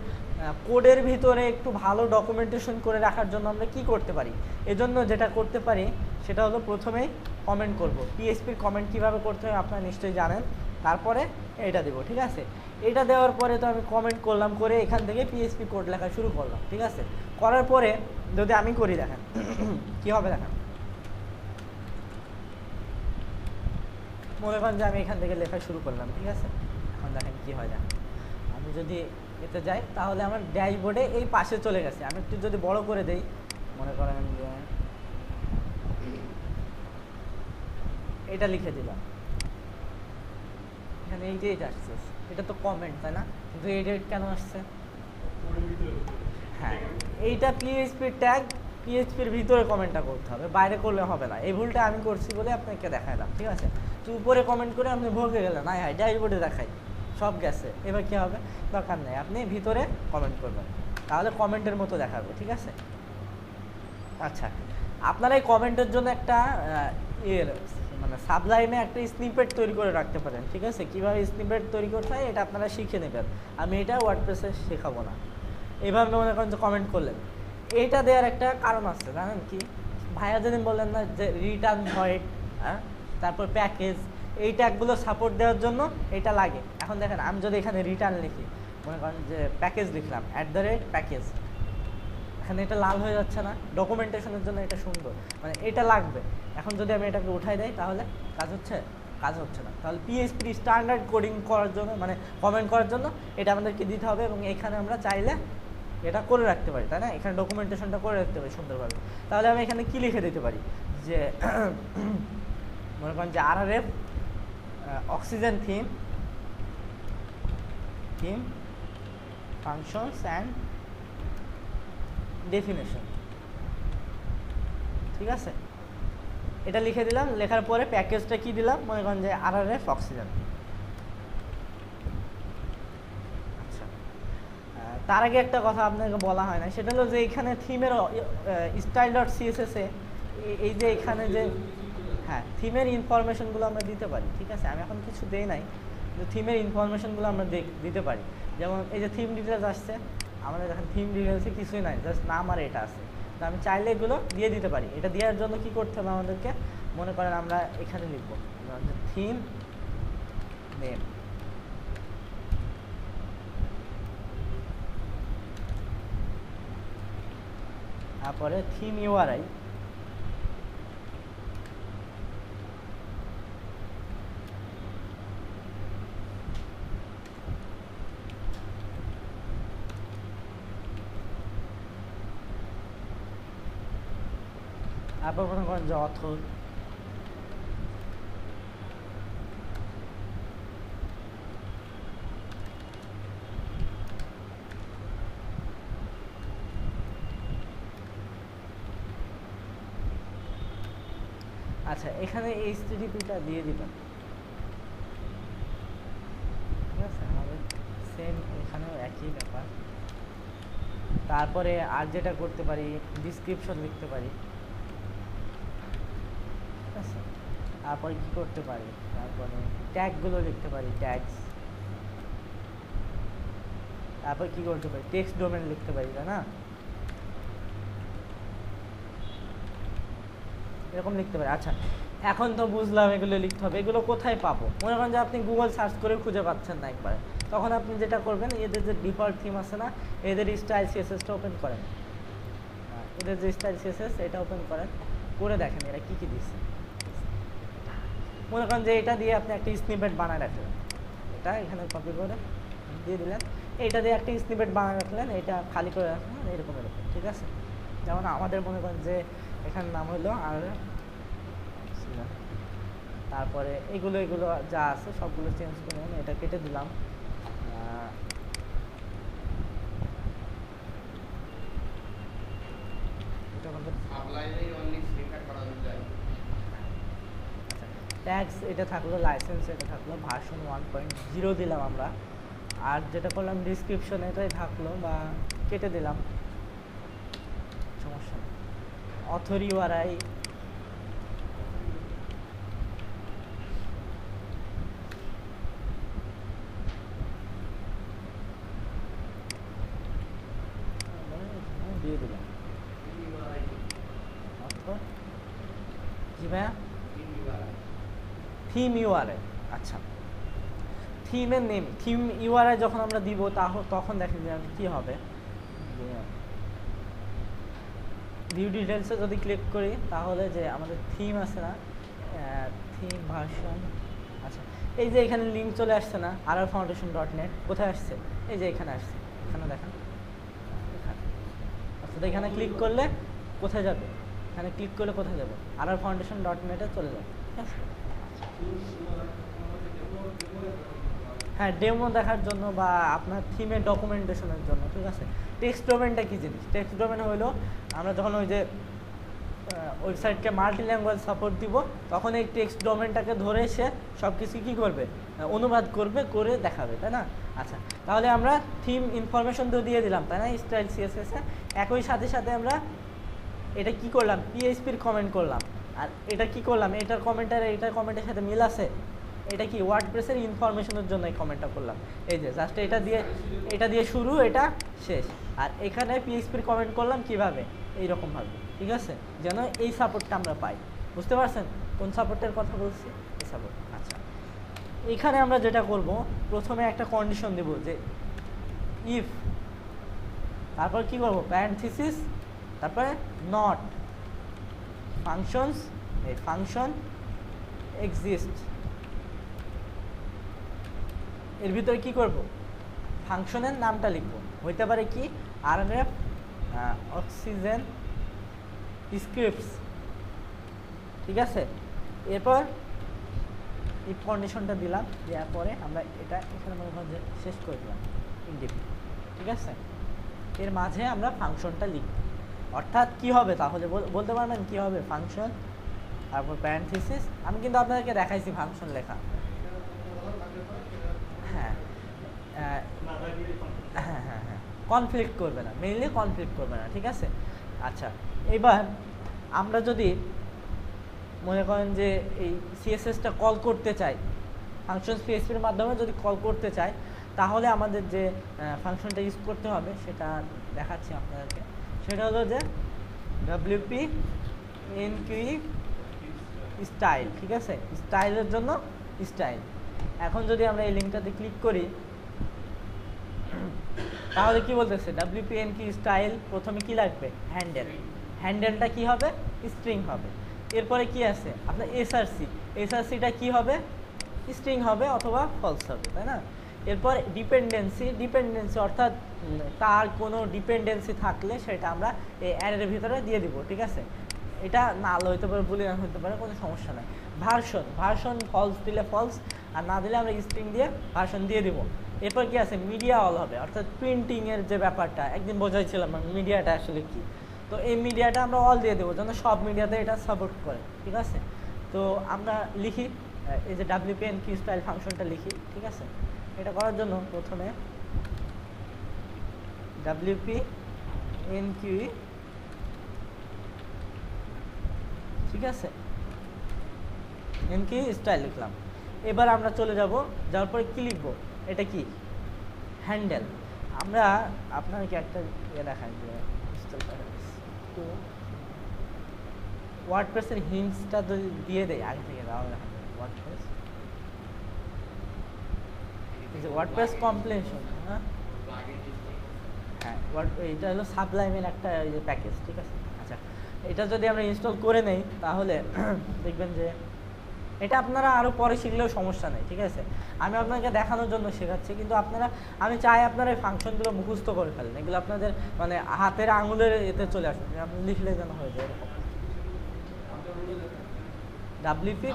কোডের ভিতরে একটু ভালো ডকুমেন্টেশন করে রাখার জন্য আমরা কি করতে পারি, এজন্য যেটা করতে পারি সেটা হলো প্রথমেই কমেন্ট করব। পিএইচপির কমেন্ট কীভাবে করতে হয় আপনারা নিশ্চয়ই জানেন। তারপরে এটা দেবো, ঠিক আছে। এটা দেওয়ার পরে তো আমি কমেন্ট করলাম, করে এখান থেকে পিএইচপি কোড লেখা শুরু করলাম, ঠিক আছে। করার পরে যদি আমি করি, দেখেন কি হবে, দেখেন মনে করেন যে আমি এখান থেকে লেখা শুরু করলাম, ঠিক আছে। এখন দেখেন কি হয়, দেখেন আমি যদি এতে যাই তাহলে আমার ড্যাশবোর্ডে এই পাশে চলে গেছে। আমি একটু যদি বড় করে দেই, মনে করেন যে এটা লিখে দিলাম, এখানে এই ডেট আসছে, এটা তো কমেন্ট, তাই না? কিন্তু এই ডেট কেন আসছে? হ্যাঁ, এইটা পিএইচপি ট্যাগ, পিএইচপির ভিতরে কমেন্টটা করতে হবে, বাইরে করলে হবে না। এই ভুলটা আমি করছি বলে আপনাকে দেখাইলাম, ঠিক আছে। তো উপরে কমেন্ট করে আপনি ভোগে গেলেন, না হয় ড্যাশবোর্ডে দেখাই সব গেছে, এবার কী হবে, দরকার নেই, আপনি ভিতরে কমেন্ট করবেন, তাহলে কমেন্টের মতো দেখাবে, ঠিক আছে। আচ্ছা, আপনারা এই কমেন্টের জন্য একটা মানে সাবলাইমে একটা স্নিপেট তৈরি করে রাখতে পারেন, ঠিক আছে। কীভাবে স্নিপেট তৈরি করতে হয় এটা আপনারা শিখে নেবেন, আমি এটা ওয়ার্ডপ্রেসে শেখাবো না। এইভাবে মনে করেন যে কমেন্ট করলেন, এইটা দেওয়ার একটা কারণ আছে, জানেন কি? ভাইয়া যেদিন বললেন না যে রিটার্ন ভয়েড, হ্যাঁ, তারপর প্যাকেজ, এই ট্যাগগুলো সাপোর্ট দেওয়ার জন্য এটা লাগে। এখন দেখেন আমি যদি এখানে রিটার্ন লিখি, মনে করেন যে প্যাকেজ লিখলাম @প্যাকেজ, এখানে এটা লাল হয়ে যাচ্ছে না? ডকুমেন্টেশনের জন্য এটা সুন্দর, মানে এটা লাগবে। এখন যদি আমি এটাকে উঠাই দেই তাহলে কাজ হচ্ছে? কাজ হচ্ছে না। তাহলে পিএইচপি স্ট্যান্ডার্ড কোডিং করার জন্য, মানে কমেন্ট করার জন্য এটা আমাদেরকে দিতে হবে, এবং এখানে আমরা চাইলে এটা করে রাখতে পারি, তাই না? এখানে ডকুমেন্টেশনটা করে রাখতে পারি সুন্দরভাবে। তাহলে আমি এখানে কি লিখে দিতে পারি, যে মনে করেন যে RRF oxygen theme functions and definition, ঠিক আছে। এটা লিখে দিলাম, লেখার পরে প্যাকেজটা কি দিলাম, মনে করেন যে RRF অক্সিজেন। আচ্ছা, তার আগে একটা কথা আপনাকে বলা হয় না, সেটা হলো যে এখানে থিমের style.css এ এই যে এখানে যে, হ্যাঁ, থিমের ইনফরমেশনগুলো আমরা দিতে পারি, ঠিক আছে। আমি এখন কিছু দেই নাই, কিন্তু থিমের ইনফরমেশনগুলো আমরা দিতে পারি। যেমন এই যে থিম ডিটেলস আসছে, আমাদের দেখেন থিম ডিটেলসে কিছুই নাই, জাস্ট নাম আর এটা আছে। তো আমি চাইলে এগুলো দিয়ে দিতে পারি। এটা দেওয়ার জন্য কি করতে হবে আমাদেরকে, মনে করেন আমরা এখানে লিখব থিম নেম, তারপরে থিম URI, তারপর মনে করেন যে অথর, আচ্ছা এখানে HTTP-টা দিয়ে দিবেন, ঠিক আছে। আমাদের সেম এখানেও একই ব্যাপার। তারপরে আর যেটা করতে পারি, ডিসক্রিপশন লিখতে পারি, ঠিক আছে। তারপরে কি করতে পারি, তারপরে ট্যাগগুলো লিখতে পারি, ট্যাগস। তারপর কি করতে পারি, টেক্সট ডোমেন লিখতে পারি, তাই না? এরকম লিখতে পারি। আচ্ছা, এখন তো বুঝলাম এগুলো লিখতে হবে। এগুলো কোথায় পাবো? মনে করেন যে আপনি গুগল সার্চ করে খুঁজে পাচ্ছেন না একবারে, তখন আপনি যেটা করবেন, এদের যে ডিফল্ট থিম আছে না, এদের স্টাইল সিএসএসটা ওপেন করেন, এদের যে স্টাইল সিএসএস এটা ওপেন করেন, করে দেখেন এরা কী কী দিচ্ছে। মনে করেন যে এটা দিয়ে আপনি একটা স্নিপেট বানায় রাখলেন, এটা এখানে কপি করে দিয়ে দিলেন, এইটা দিয়ে একটা স্নিপেট বানায় রাখলেন, এটা খালি করে রাখলেন, এরকম এরকম, ঠিক আছে। যেমন আমাদের মনে করেন যে এখানে নাম হলো আর তারপরে এগুলো এগুলো যা আছে সবগুলো চেঞ্জ করে এটা কেটে দিলাম। ট্যাক্স এটা থাকলো, লাইসেন্স এটা থাকলো, ভার্সন 1.0 দিলাম আমরা। আর যেটা করলাম ডিসক্রিপশন এটাই থাকলো বা কেটে দিলাম, সমস্যা নেই। অথর ইউআরআই দিয়ে দিলাম। জি ভাইয়া, থিম ইউআরআই, আচ্ছা থিমের নেম, থিম ইউআরআই যখন আমরা দিব তখন দেখেন যে কি হবে, ভিউ ডিটেলসে যদি ক্লিক করি তাহলে যে আমাদের থিম আছে না, থিম ভার্সন, আচ্ছা এই যে এখানে লিঙ্ক চলে আসছে না rrfoundation.net, কোথায় আসছে, এই যে এখানে আসছে, এখানে দেখেন এখানে, অর্থাৎ এখানে ক্লিক করলে কোথায় যাবে, এখানে ক্লিক করলে কোথায় যাবে, rrfoundation.net এ চলে যাবে, ঠিক আছে। হ্যাঁ, ডেমো দেখার জন্য বা আপনার থিমের ডকুমেন্টেশনের জন্য, ঠিক আছে। টেক্সট ডোমেনটা কী জিনিস, টেক্সট ডোমেন হলো আমরা যখন ওই যে ওয়েবসাইটকে মাল্টি ল্যাঙ্গুয়েজ সাপোর্ট দিব তখন এই টেক্সট ডোমেনটাকে ধরে সে সব কিছু কী করবে, অনুবাদ করবে, করে দেখাবে, তাই না। আচ্ছা, তাহলে আমরা থিম ইনফরমেশন তো দিয়ে দিলাম, তাই না, স্টাইল সিএসএস এ। একই সাথে সাথে আমরা এটা কি করলাম, পিএইচপির কমেন্ট করলাম। আর এটা কি করলাম, এটার কমেন্টের সাথে মিল আছে, এটা কি ওয়ার্ডপ্রেসের ইনফরমেশনের জন্য এই কমেন্টটা করলাম। এই যে জাস্ট এটা দিয়ে শুরু, এটা শেষ। আর এখানে পিএইচপির কমেন্ট করলাম কিভাবে, এইরকমভাবে, ঠিক আছে, যেন এই সাপোর্টটা আমরা পাই। বুঝতে পারছেন কোন সাপোর্টের কথা বলছি, এই সাপোর্ট। আচ্ছা, এখানে আমরা যেটা করব, প্রথমে একটা কন্ডিশন দেব যে ইফ, তারপর কি করব, প্যারেনথিসিস, তারপরে নট ফাংশনস, এই ফাংশন এক্সিস্ট, এর ভিতরে কি করব, ফাংশনের নামটা লিখব, হইতে পারে কি আরএফ অক্সিজেন স্ক্রিপ্টস, ঠিক আছে। এরপর এই কন্ডিশনটা দিলাম, দেওয়ার পরে আমরা এটা এখানে মনে হয় যে শেষ করে দিলাম ইনডিফিনিট, ঠিক আছে। এর মাঝে আমরা ফাংশনটা লিখব, অর্থাৎ কি হবে তাহলে বলতে পারবেন কি হবে, ফাংশন তারপর প্যারেনথিসিস। আমি কিন্তু আপনাদেরকে দেখাইছি ফাংশন লেখা, হ্যাঁ হ্যাঁ হ্যাঁ হ্যাঁ, কনফ্লিক্ট করবে না, মেইনলি কনফ্লিক্ট করবে না, ঠিক আছে। আচ্ছা, এবার আমরা যদি মনে করেন যে এই সিএসএসটা কল করতে চাই, ফাংশন পিএইচপির মাধ্যমে যদি কল করতে চাই, তাহলে আমাদের যে ফাংশনটা ইউজ করতে হবে সেটা দেখাচ্ছি আপনাদেরকে। সেটা হলো যে ডব্লিউপি এনকিউ স্টাইল, ঠিক আছে, স্টাইলের জন্য স্টাইল। এখন যদি আমরা এই লিঙ্কটাতে ক্লিক করি তাহলে কি বলতেছে, ডব্লিউপি এনকিউ স্টাইল, প্রথমে কি লাগবে, হ্যান্ডেল, হ্যান্ডেলটা কি হবে, স্ট্রিং হবে। এরপরে কি আছে আপনার এসআরসিটা কি হবে, স্ট্রিং হবে অথবা ফলস হবে, তাই না। এরপর ডিপেন্ডেন্সি অর্থাৎ তার কোনো ডিপেন্ডেন্সি থাকলে সেটা আমরা এই অ্যারের ভিতরে দিয়ে দিব, ঠিক আছে। এটা নাল হইতে পারে, বুলিয়ান হতে পারে, কোনো সমস্যা নাই। ভার্সন ফলস দিলে ফলস, আর না দিলে আমরা স্ট্রিং দিয়ে ভার্সন দিয়ে দিব। এরপর কি আছে, মিডিয়া অল হবে, অর্থাৎ প্রিন্টিংয়ের যে ব্যাপারটা একদিন বোঝাইছিলাম মিডিয়াটা আসলে কি। তো এই মিডিয়াটা আমরা অল দিয়ে দেবো যেন সব মিডিয়াতে এটা সাপোর্ট করে, ঠিক আছে। তো আমরা লিখি এই যে ডাব্লিউপি এনকিউ স্টাইল ফাংশনটা লিখি, ঠিক আছে। এটা করার জন্য প্রথমে ডাব্লিউপি এনকিউ, ঠিক আছে, এনকিউ স্টাইল লিখলাম। এবার আমরা চলে যাব, যাওয়ার পরে কি লিখবো, এটা কি হ্যান্ডেল। আমরা আপনাকে একটা দেখাই যে তো ওয়ার্ডপ্রেসের হিন্টসটা যদি দিয়ে দেয় আগে থেকে, তাহলে দেখা যাবে ওয়ার্ডপ্রেস কমপ্লেশন, হ্যাঁ হ্যাঁ, এটা হলো সাবলাইমের একটা প্যাকেজ, ঠিক আছে। আচ্ছা, এটা যদি আমরা ইনস্টল করে নেই তাহলে দেখবেন যে এটা আপনারা আরও পরে শিখলেও সমস্যা নেই, ঠিক আছে। আমি আপনাকে দেখানোর জন্য শেখাচ্ছি, কিন্তু আমি চাই আপনারা এই ফাংশনগুলো মুখস্থ করে ফেলেন, এগুলো আপনাদের মানে হাতের আঙুলের এতে চলে আসুন, আপনি লিখলে যেন হয়ে যায় এরকম। ডাব্লিউপি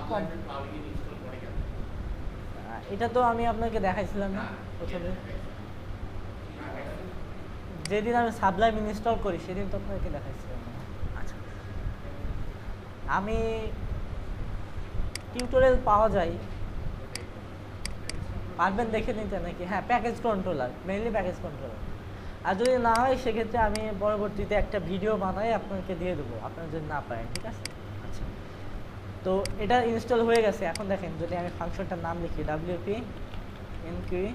এটা তো আমি আপনাকে দেখাইছিলাম না প্রথমে, যেদিন আমি সাবলাইম ইনস্টল করি সেদিন তো আপনাকে দেখাইছিলাম। আচ্ছা, আমি টিউটোরিয়াল পাওয়া যায়, পারবেন দেখে নিতে নাকি? হ্যাঁ, package controller, mainly package controller. আর যদি না হয় সেক্ষেত্রে আমি পরবর্তীতে একটা ভিডিও বানাই আপনাকে দিয়ে দেবো, আপনারা যদি না পারেন, ঠিক আছে। আচ্ছা, তো এটা ইনস্টল হয়ে গেছে। এখন দেখেন, যদি আমি ফাংশনটার নাম লিখি ডাব্লিউপি এনকিউ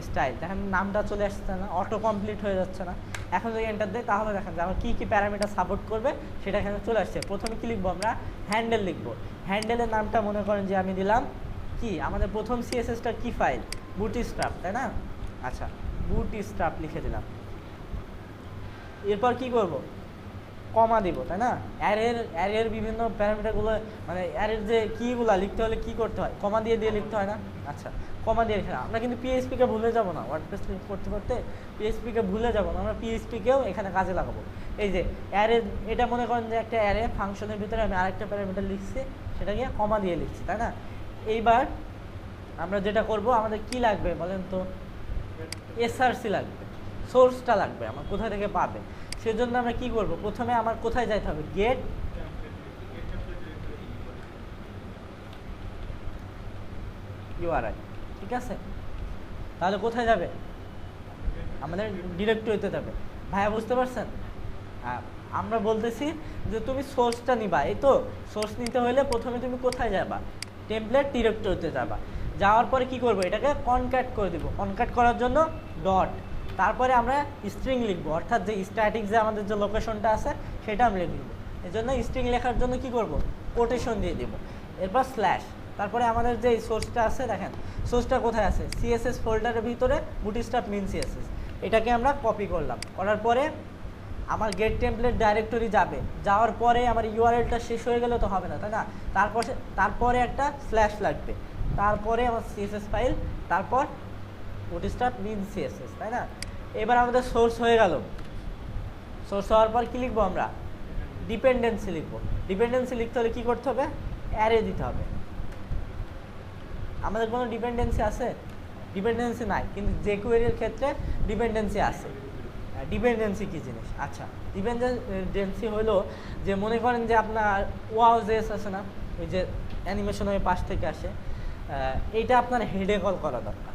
স্টাইল, দেখেন নামটা চলে আসছে না, অটো কমপ্লিট হয়ে যাচ্ছে না। এখন যদি এন্টার দেয় তাহলে দেখেন যে আমার কী কী প্যারামিটার সাপোর্ট করবে সেটা এখানে চলে আসছে। প্রথমে কি লিখবো? আমরা হ্যান্ডেল লিখবো। হ্যান্ডেলের নামটা মনে করেন যে আমি দিলাম কি, আমাদের প্রথম সিএসএসটা কি ফাইল, বুটস্ট্র্যাপ, তাই না? আচ্ছা, বুটস্ট্র্যাপ লিখে দিলাম। এরপর কি করব? কমা দিব, তাই না? অ্যারের বিভিন্ন প্যারামিটারগুলো, মানে অ্যারের যে কিগুলো লিখতে হলে কি করতে হয়, কমা দিয়ে লিখতে হয় না? আচ্ছা, কমা দিয়ে লিখে আমরা কিন্তু পিএইচপিকে ভুলে যাব না, ওয়ার্ডপ্রেস করতে করতে পিএইচপিকে ভুলে যাব না, আমরা পিএইচপিকেও এখানে কাজে লাগাবো। এই যে অ্যারে, এটা মনে করেন যে একটা অ্যারে ফাংশনের ভিতরে আমি আরেকটা প্যারামিটার লিখছি, সেটাকে কমা দিয়ে লিখছি, তাই না? এইবার আমরা যেটা করব, আমাদের কি লাগবে বলেন তো? এসআরসি লাগবে, সোর্সটা লাগবে আমার, কোথা থেকে পাবে। সেজন্য আমরা কি করব? প্রথমে আমার কোথায় যাইতে হবে? গেট ইউআরআই, ঠিক আছে। তাহলে কোথায় যাবে? আমাদের ডিরেক্টরিতে যাবে। ভাইয়া বুঝতে পারছেন? আমরা বলতেছি যে তুমি সোর্সটা নিবা, এই তো সোর্স নিতে হলে প্রথমে তুমি কোথায় যাবা? টেমপ্লেট ডিরেক্টরিতে যাবা। যাওয়ার পরে কি করব? এটাকে কনক্যাট করে দিব। কনক্যাট করার জন্য ডট, তারপরে আমরা স্ট্রিং লিখবো, অর্থাৎ যে স্ট্যাটিক যে আমাদের যে লোকেশনটা আছে সেটা আমরা লিখব। এই জন্য স্ট্রিং লেখার জন্য কি করব? কোটেশন দিয়ে দিব, এরপর স্ল্যাশ, তারপরে আমাদের যে সোর্সটা আছে, দেখেন সোর্সটা কোথায় আছে? সিএসএস ফোল্ডারের ভিতরে বুটস্ট্র্যাপ মিন সিএসএস, এটাকে আমরা কপি করলাম। করার পরে আমার গেট টেমপ্লেট ডাইরেক্টরি যাবে, যাওয়ার পরে আমার ইউআরএলটা শেষ হয়ে গেলে তো হবে না, তাই না? তারপরে একটা স্ল্যাশ লাগবে, তারপরে আমার সিএসএস ফাইল, তারপর বুটস্ট্র্যাপ মিন সিএসএস, তাই না? এবার আমাদের সোর্স হয়ে গেল। সোর্স হওয়ার পর কি লিখবো? আমরা ডিপেন্ডেন্সি লিখবো। ডিপেন্ডেন্সি লিখতে হলে কি করতে হবে? অ্যারে দিতে হবে। আমাদের কোনো ডিপেন্ডেন্সি আছে? ডিপেন্ডেন্সি নাই, কিন্তু জেকুয়েরির ক্ষেত্রে ডিপেন্ডেন্সি আছে। ডিপেন্ডেন্সি কী জিনিস? আচ্ছা, ডিপেন্ডেন্সি হলো যে মনে করেন যে আপনার ওয়াওজেস আছে না, ওই যে অ্যানিমেশন ওই পাশ থেকে আসে, এইটা আপনার হেডে কল করা দরকার,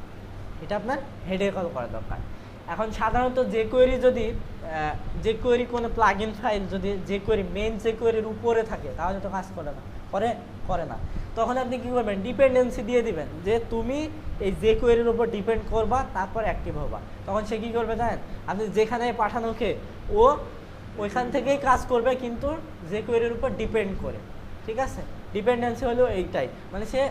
এটা আপনার হেডে কল করা দরকার। এখন সাধারণত জেকুয়েরি কোনো প্লাগইন ফাইল যদি জেকুয়েরি মেইন জেকুয়েরির উপরে থাকে তাহলে তো কাজ করে না, করে না। তখন আপনি কী করবেন? ডিপেন্ডেন্সি দিয়ে দিবেন যে তুমি এই জেকুয়েরির উপর ডিপেন্ড করবা, তারপর অ্যাক্টিভ হবা। তখন সে কী করবে জানেন? আপনি যেখানে পাঠানোকে ও ওইখান থেকেই কাজ করবে, কিন্তু জেকুয়েরির উপর ডিপেন্ড করে, ঠিক আছে? ডিপেন্ডেন্সি হলো এইটাই, মানে সে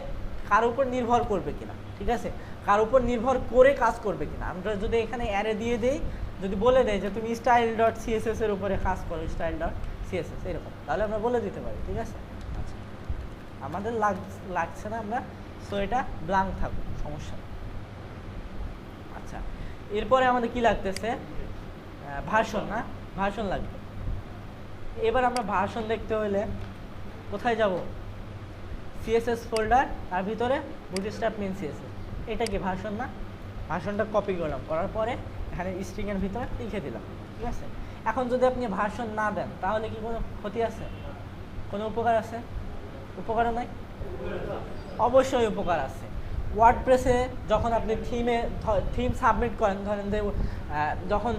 কার উপর নির্ভর করবে কিনা, ঠিক আছে? কার উপর নির্ভর করে কাজ করবে কিনা। আমরা যদি এখানে অ্যারে দিয়ে দিই, যদি বলে দেয় যে তুমি স্টাইল ডট সিএসএস এর উপরে কাজ করো, স্টাইল ডট সিএসএস এরকম, তাহলে আমরা বলে দিতে পারি, ঠিক আছে? আচ্ছা, আমাদের লাগছে না আমরা, সো এটা ব্ল্যাঙ্ক থাকুক, সমস্যা নেই। আচ্ছা, এরপরে আমাদের কি লাগতেছে? ভার্সন, না? ভার্সন লাগবে। এবার আমরা ভার্সন দেখতে হলে কোথায় যাব? সিএসএস ফোল্ডার, তার ভিতরে বুটস্ট্র্যাপ মিন সিএসএস, এটা কি ভার্সন না? ভার্সনটা কপি করলাম, করার পরে এখানে স্ট্রিংয়ের ভিতরে লিখে দিলাম, ঠিক আছে? এখন যদি আপনি ভার্সন না দেন তাহলে কি কোনো ক্ষতি আছে? কোনো উপকার আছে? উপকারও নাই? অবশ্যই উপকার আছে। ওয়ার্ডপ্রেসে যখন আপনি থিম সাবমিট করেন, ধরেন যে যখন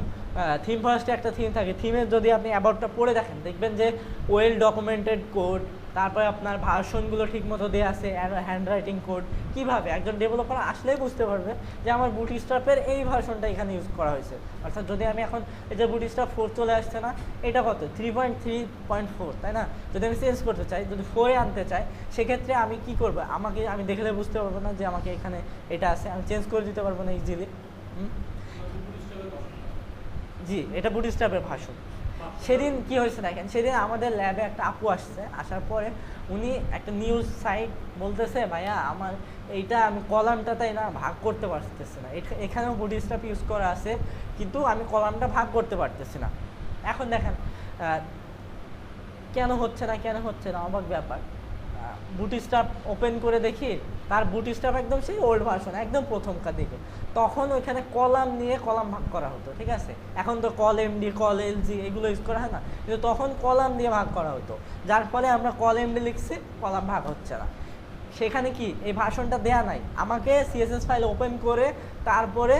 থিম ফার্স্টে একটা থিম থাকে, থিমের যদি আপনি অ্যাবাউটটা পড়ে দেখেন, দেখবেন যে ওয়েল ডকুমেন্টেড কোড, তারপরে আপনার ভার্সনগুলো ঠিকমতো দেওয়া আছে, হ্যান্ড রাইটিং কোড। কীভাবে একজন ডেভেলপার আসলেই বুঝতে পারবে যে আমার বুটস্ট্র্যাপের এই ভার্সনটা এখানে ইউজ করা হয়েছে। অর্থাৎ যদি আমি এখন এই যে বুটস্ট্র্যাপ 4 চলে আসছে না, এটা কত? 3.3.4, তাই না? যদি আমি চেঞ্জ করতে চাই, যদি 4-এ আনতে চাই, সেক্ষেত্রে আমি কি করব? আমি দেখলে বুঝতে পারবো না যে আমাকে এখানে এটা আছে, আমি চেঞ্জ করে দিতে পারবো না ইজিলি। জি, এটা বুটস্ট্র্যাপের ভার্সন। সেদিন কি হয়েছে দেখেন, সেদিন আমাদের ল্যাবে একটা আপু আসছে, আসার পরে উনি একটা নিউজ সাইট বলতেছে ভাইয়া আমার এইটা আমি কলামটা তাই না ভাগ করতে পারতেছি না, এখানেও বুটস্ট্র্যাপ ইউজ করা আছে কিন্তু আমি কলামটা ভাগ করতে পারতেছি না। এখন দেখেন কেন হচ্ছে না অবাক ব্যাপার। বুটস্ট্র্যাপ ওপেন করে দেখি তার বুটস্ট্র্যাপ একদম সেই ওল্ড ভার্সন, একদম প্রথমকার দিকে। তখন ওইখানে কলাম নিয়ে কলাম ভাগ করা হতো, ঠিক আছে। এখন তো কল এমডি কল এলজি এগুলো ইউজ করা হয় না, কিন্তু তখন কলাম দিয়ে ভাগ করা হতো, যার ফলে আমরা কল এমডি লিখছি, কলাম ভাগ হচ্ছে না। সেখানে কি এই ভার্সনটা দেয়া নাই, আমাকে সিএসএস ফাইল ওপেন করে তারপরে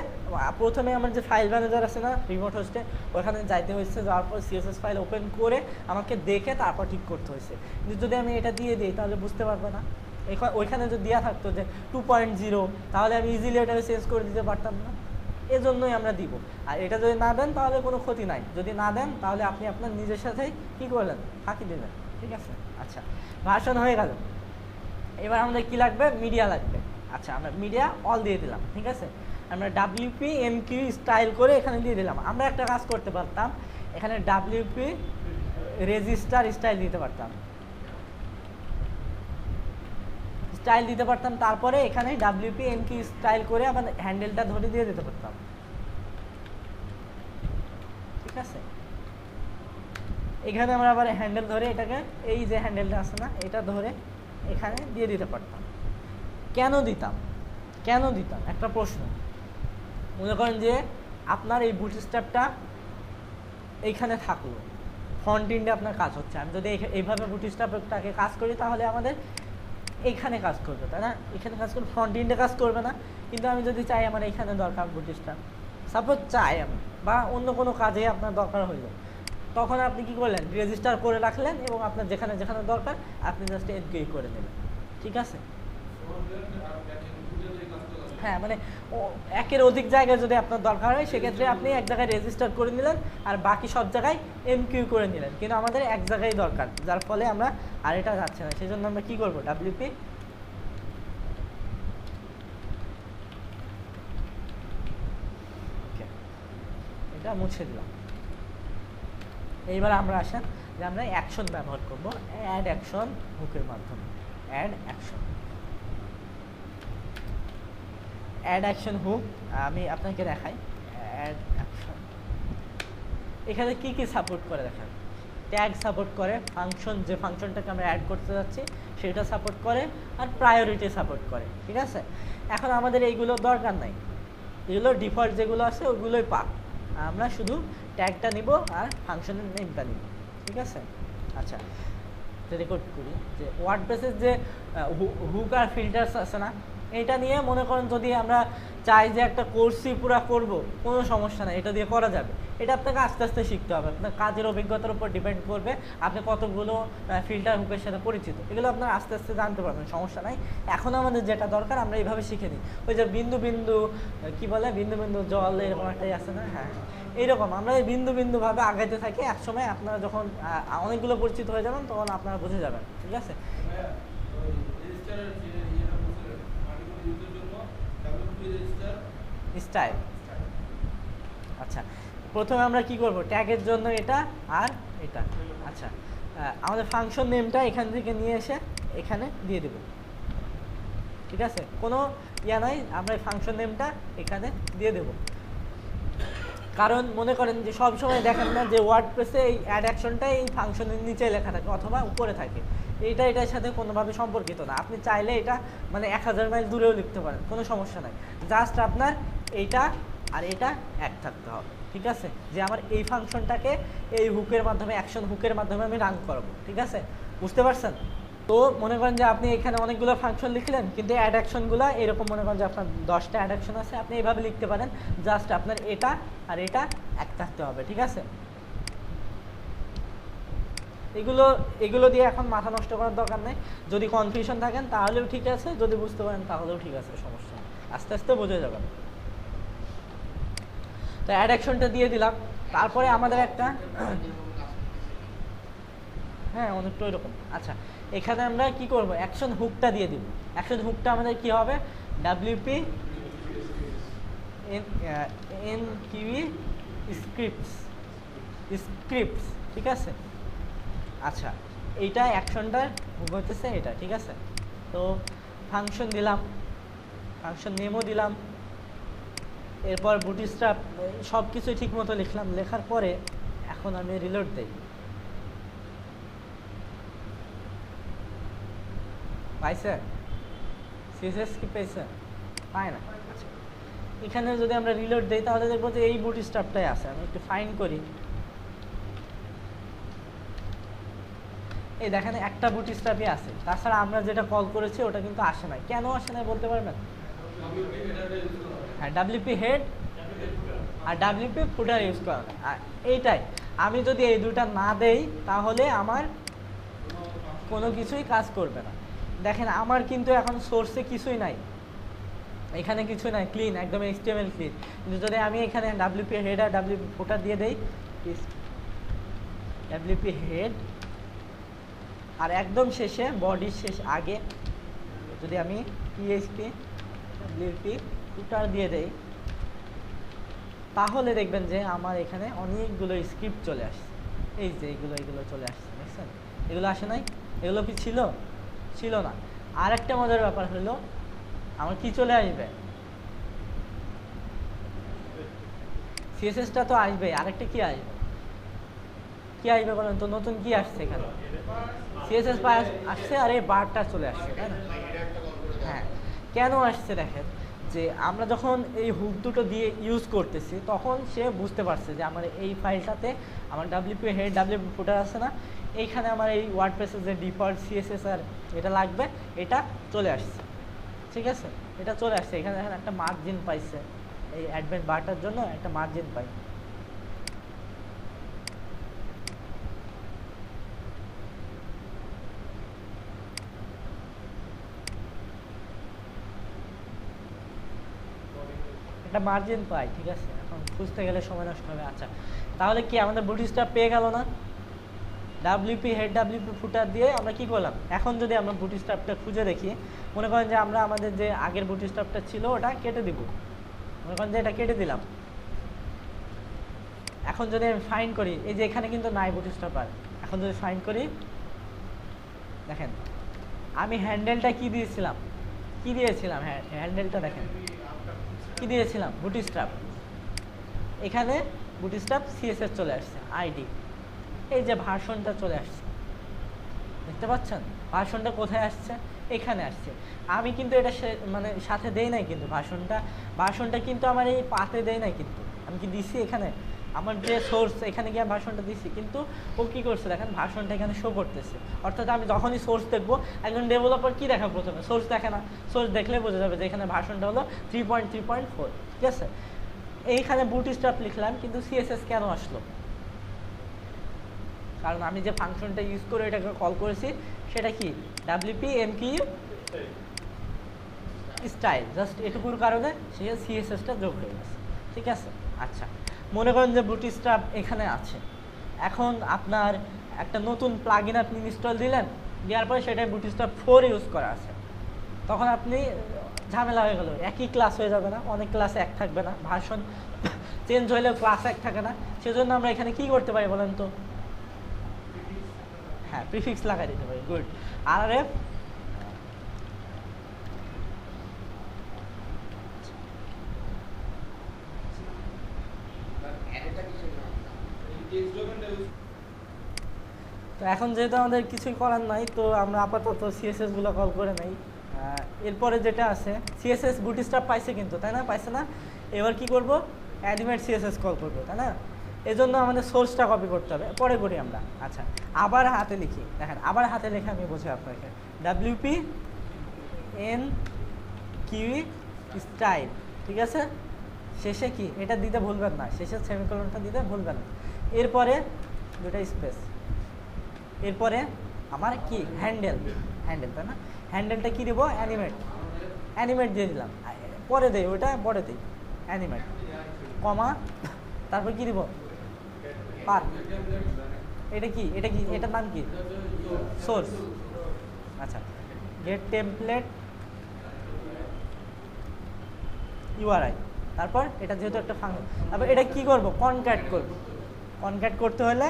প্রথমে আমার যে ফাইল ম্যানেজার আছে না রিমোট হোস্টে, ওখানে যাইতে হয়েছে, যাওয়ার পর সিএসএস ফাইল ওপেন করে আমাকে দেখে তারপর ঠিক করতে হয়েছে। কিন্তু যদি আমি এটা দিয়ে দিই তাহলে বুঝতে পারবো না। ওইখানে যদি দেওয়া থাকতো যে 2.0 তাহলে আমি ইজিলি এটাকে চেঞ্জ করে দিতে পারতাম না, এজন্যই আমরা দিব। আর এটা যদি না দেন তাহলে কোনো ক্ষতি নাই, যদি না দেন তাহলে আপনি আপনার নিজের সাথেই কী করলেন, ফাঁকি দিলেন, ঠিক আছে। আচ্ছা, ভার্সন হয়ে গেল। এবার আমাদের কি লাগবে, মিডিয়া লাগবে। আচ্ছা, আমরা মিডিয়া অল দিয়ে দিলাম, ঠিক আছে। আমরা WP MQ স্টাইল করে এখানে দিয়ে দিলাম। আমরা একটা কাজ করতে পারতাম, এখানে WP রেজিস্টার স্টাইল দিতে পারতাম, তারপরে এখানে WP MQ স্টাইল করে আবার হ্যান্ডেলটা ধরে দিয়ে দিতে পারতাম, ঠিক আছে। এখানে আমরা আবার হ্যান্ডেল ধরে এটাকে, এই যে হ্যান্ডেলটা আছে না, এটা ধরে এখানে দিয়ে দিতে পারতাম। কেন দিতাম একটা প্রশ্ন। মনে করেন যে আপনার এই বুটস্ট্র্যাপটা এইখানে থাকলো, ফ্রন্ট এন্ডে আপনার কাজ হচ্ছে, আমি যদি এইভাবে বুটস্ট্র্যাপটাকে কাজ করি তাহলে আমাদের এইখানে কাজ করবে, তাই না, এখানে কাজ করবে, ফ্রন্ট এন্ডে কাজ করবে না। কিন্তু আমি যদি চাই আমার এইখানে দরকার বুটস্ট্র্যাপ, সাপোজ চাই আমি, বা অন্য কোনো কাজে আপনার দরকার হইলো, তখন আপনি কি করলেন, রেজিস্টার করে রাখলেন এবং আপনার যেখানে যেখানে দরকার আপনি জাস্ট এনকিউ করে নেবেন, ঠিক আছে। হ্যাঁ, মানে একের অধিক জায়গায় যদি আপনার দরকার হয় সেক্ষেত্রে আপনি এক জায়গায় রেজিস্টার করে নিলেন আর বাকি সব জায়গায় এমকিউ করে নিলেন, কিন্তু আমাদের এক জায়গায় দরকার, যার ফলে আমরা আর এটা যাচ্ছে না, সেই জন্য আমরা কি করবো, WP এটা মুছে দিলাম। এইবার আমরা আসেন যে আমরা অ্যাকশন ব্যবহার করব, অ্যাড অ্যাকশন হুকের মাধ্যমে। অ্যাড অ্যাকশন হুক আমি আপনাকে দেখাই। অ্যাড অ্যাকশন এখানে কি কি সাপোর্ট করে দেখেন, ট্যাগ সাপোর্ট করে, ফাংশন যে ফাংশনটাকে আমরা অ্যাড করতে যাচ্ছি সেটা সাপোর্ট করে, আর প্রায়োরিটি সাপোর্ট করে, ঠিক আছে। এখন আমাদের এইগুলো দরকার নাই, এগুলো ডিফল্ট যেগুলো আছে ওগুলোই পাক, আমরা শুধু ট্যাগটা নিব আর ফাংশনের নেমটা নিব, ঠিক আছে। আচ্ছা, রেকর্ড করি যে ওয়ার্ডপ্রেসের যে হুক আর ফিল্টার্স আছে না, এটা নিয়ে মনে করেন যদি আমরা চাই যে একটা কোর্সই পুরো করব, কোনো সমস্যা নাই, এটা দিয়ে করা যাবে। এটা আপনাকে আস্তে আস্তে শিখতে হবে, আপনার কাজের অভিজ্ঞতার উপর ডিপেন্ড করবে, আপনি কতগুলো ফিল্টার হুকের সাথে পরিচিত, এগুলো আপনার আস্তে আস্তে জানতে পারবেন, সমস্যা নাই। এখন আমাদের যেটা দরকার আমরা এইভাবে শিখে নিই, ওই যে বিন্দু বিন্দু কি বলে, বিন্দু বিন্দু জল, এরকম একটাই আছে না, হ্যাঁ এইরকম আমরা এই বিন্দু বিন্দুভাবে আগাইতে থাকি। একসময় আপনারা যখন অনেকগুলো পরিচিত হয়ে যাবেন তখন আপনারা বুঝে যাবেন, ঠিক আছে। স্টাইল, আচ্ছা, প্রথমে আমরা কি করব, ট্যাগের জন্য এটা আর এটা। আচ্ছা, আমাদের ফাংশন নেমটা এখান থেকে নিয়ে এসে এখানে দিয়ে দেব, ঠিক আছে, কোনো ইয়া নাই, আমরা ফাংশন নেমটা এখানে দিয়ে দেব। কারণ মনে করেন যে সব সময় দেখেন না যে ওয়ার্ডপ্রেসে এই অ্যাড অ্যাকশনটা এই ফাংশনের নিচে লেখা থাকে অথবা উপরে থাকে, এটার সাথে কোনোভাবে সম্পর্কিত না। আপনি চাইলে এটা মানে 1000 মাইল দূরেও লিখতে পারেন, কোনো সমস্যা নাই, জাস্ট আপনার এইটা আর এটা এক থাকতে হবে, ঠিক আছে, যে আমার এই ফাংশনটাকে এই হুকের মাধ্যমে, অ্যাকশন হুকের মাধ্যমে আমি রান করব, ঠিক আছে, বুঝতে পারছেন। তো মনে করেন যে আপনি এখানে অনেকগুলো ফাংশন লিখলেন, কিন্তু অ্যাড অ্যাকশনগুলো এরকম মনে করেন যে আপনার 10টা অ্যাড অ্যাকশন আছে, আপনি এইভাবে লিখতে পারেন, জাস্ট আপনার এটা আর এটা এক থাকতে হবে, ঠিক আছে। এগুলো দিয়ে এখন মাথা নষ্ট করার দরকার নেই, যদি কনফিউশন থাকেন তাহলেও ঠিক আছে, যদি বুঝতে পারেন তাহলেও ঠিক আছে, সমস্যা নেই, আস্তে আস্তে বুঝে যাবেন। তো অ্যাড অ্যাকশনটা দিয়ে দিলাম, তারপরে আমাদের একটা হ্যাঁ অনেকটা এরকম। আচ্ছা, এখানে আমরা কি করব, অ্যাকশন হুকটা দিয়ে দিব। অ্যাকশন হুকটা আমাদের কি হবে, WP NQE স্ক্রিপ্টস, স্ক্রিপ্টস, ঠিক আছে। আচ্ছা, এইটা অ্যাকশনটা হতেছে এটা, ঠিক আছে। তো ফাংশন দিলাম, ফাংশন নেমও দিলাম, এরপর বুটস্ট্র্যাপ সব কিছুই ঠিক মতো লিখলাম। লেখার পরে এখন আমি রিলোড দিই, পাইছে সিএসএস কি পেয়েছে? পায় না। আচ্ছা, এখানে যদি আমরা রিলোড দিই তাহলে দেখবো যে এই বুটস্ট্র্যাপটাই আছে। আমি একটু ফাইন করি, এই দেখেন একটা বুটস্ট্র্যাপই আছে, তাছাড়া আমরা যেটা কল করেছি ওটা কিন্তু আসে নাই। কেন আসে নাই বলতে পারবেন? হ্যাঁ, ডাব্লিউপি হেড আর ডাব্লিউপি ফুটার ইউজ করা হয়। আর এইটাই আমি যদি এই দুটা না দেই তাহলে আমার কোনো কিছুই কাজ করবে না। দেখেন আমার কিন্তু এখন সোর্সে কিছুই নাই, এখানে কিছু নাই, ক্লিন একদম এইচটিএমএল ক্লিন। কিন্তু যদি আমি এখানে ডাব্লিউপি হেড আর ডাব্লিউপি ফুটার দিয়ে দেই, ডাব্লিউপি হেড আর একদম শেষে বডির শেষ আগে যদি আমি পিএইচপি ডাব্লিউপি ফুটার দিয়ে দেই, তাহলে দেখবেন যে আমার এখানে অনেকগুলো স্ক্রিপ্ট চলে আসছে। এই যে এগুলো চলে আসছে, দেখছেন? এগুলো আসে নাই? এগুলো কি ছিল না। আর একটা মজার ব্যাপার হলো, আমার কি চলে আসবে? সিএসএসটা তো আসবে, আরেকটা কি আসবে বলেন তো? নতুন কি আসছে এখানে? সিএসএস আসছে আর এই বারটা চলে আসছে, তাই না? হ্যাঁ, কেন আসছে দেখেন, যে আমরা যখন এই হুক দুটো দিয়ে ইউজ করতেছি তখন সে বুঝতে পারছে যে আমার এই ফাইলটাতে আমার ডাব্লিউপি হেড ডাব্লিউপি ফুটার আছে না, এইখানে আমার এই ওয়ার্ডপ্রেসের যে ডিফল্ট সিএসএস আর এটা লাগবে, এটা চলে আসছে, ঠিক আছে। এটা চলে আসছে, এখানে দেখেন একটা মার্জিন পাইছে, এই অ্যাডমিন বারটার জন্য একটা মার্জিন পাই। একটা মার্জিন পাই, ঠিক আছে। এখন খুঁজতে গেলে সময় নষ্ট হবে। আচ্ছা, তাহলে কি আমাদের বুটস্ট্র্যাপ পেয়ে গেল না? ডাব্লিউপি হেড ডাব্লিউপি ফুটার দিয়ে আমরা কি করলাম? এখন যদি আমরা বুটস্ট্র্যাপটা খুঁজে দেখি, মনে করেন যে আমরা আমাদের যে আগের বুটস্ট্র্যাপটা ছিল ওটা কেটে দিব, মনে করেন যে এটা কেটে দিলাম। এখন যদি আমি ফাইন করি, এই যে এখানে কিন্তু নাই বুটস্ট্র্যাপ আর। এখন যদি ফাইন করি, দেখেন আমি হ্যান্ডেলটা কি দিয়েছিলাম? হ্যাঁ, হ্যান্ডেলটা দেখেন কি দিয়েছিলাম? বুটস্ট্র্যাপ। এখানে বুটস্ট্র্যাপ সিএসএস চলে আসছে, আইডি, এই যে ভার্সনটা চলে আসছে, দেখতে পাচ্ছেন? ভার্সনটা কোথায় আসছে? এখানে আসছে। আমি কিন্তু এটা মানে সাথে দেই নাই, কিন্তু ভার্সনটা কিন্তু আমার এই পাতে দেই নাই, কিন্তু আমি কি দিছি এখানে আমার যে সোর্স, এখানে গিয়ে ভার্সনটা দিছি, কিন্তু ও কি করছে দেখেন, ভার্সনটা এখানে শো করতেছে। অর্থাৎ আমি যখনই সোর্স দেখবো, একজন ডেভেলপার কি দেখা প্রথমে? সোর্স দেখে না, সোর্স দেখলে বোঝা যাবে যে এখানে ভার্সনটা হলো 3.3.4, ঠিক আছে। এইখানে বুটস্ট্র্যাপ লিখলাম, কিন্তু সিএসএস কেন আসলো? কারণ আমি যে ফাংশনটা ইউজ করে এটাকে কল করেছি সেটা কি? ডাব্লিউপি এমকিউ স্টাইল, জাস্ট এটুকুর কারণে সে সিএসএসটা যোগ হয়ে গেছে, ঠিক আছে। আচ্ছা, মনে করেন যে বুটস্ট্র্যাপ এখানে আছে, এখন আপনার একটা নতুন প্লাগইন আপনি ইনস্টল দিলেন, দেওয়ার পরে সেটাই বুটস্ট্র্যাপ 4 ইউজ করা আছে, তখন আপনি ঝামেলা হয়ে গেল, একই ক্লাস হয়ে যাবে না, অনেক ক্লাসে এক থাকবে না, ভার্সন চেঞ্জ হইলেও ক্লাস এক থাকে না। সেজন্য আমরা এখানে কি করতে পারি বলেন তো? হ্যাঁ, প্রিফিক্স লাগাই দিতে পারি, গুড। আরএফ তো এখন যেহেতু আমাদের কিছুই করার নাই, তো আমরা আপাতত সিএসএস গুলো কল করে নেই। এরপরে যেটা আছে, সিএসএস বুটস্ট্র্যাপ পাইছে কিন্তু, তাই না? পাইছে না? এবার কি করব? অ্যানিমেট সিএসএস কল করবো, তাই না? এই জন্য আমাদের সোর্সটা কপি করতে হবে, পরে করি আমরা। আচ্ছা, আবার হাতে লিখি, দেখেন আবার হাতে লেখা আমি বলছি আপনাকে, ডাব্লিউপি এন কিউই স্টাইল, ঠিক আছে। শেষে কি এটা দিতে ভুলবেন না, শেষে সেমিকোলনটা দিতে ভুলবেন না। এরপরে দুটা স্পেস, এরপরে আমার কি হ্যান্ডেল, তাই না? হ্যান্ডেলটা কি দিব? অ্যানিমেট দিয়ে দিলাম, পরে দেই ওইটা, পরে দিই অ্যানিমেট, কমা, তারপর কি দিব? পাথ। এটা কি এটার নাম কি? সোর্স। আচ্ছা, গেট টেমপ্লেট ইউআরআই, তারপর এটা যেহেতু একটা ফাংশন, তারপর এটা কি করব? কনক্যাট করব, কনক্যাট করতে হলে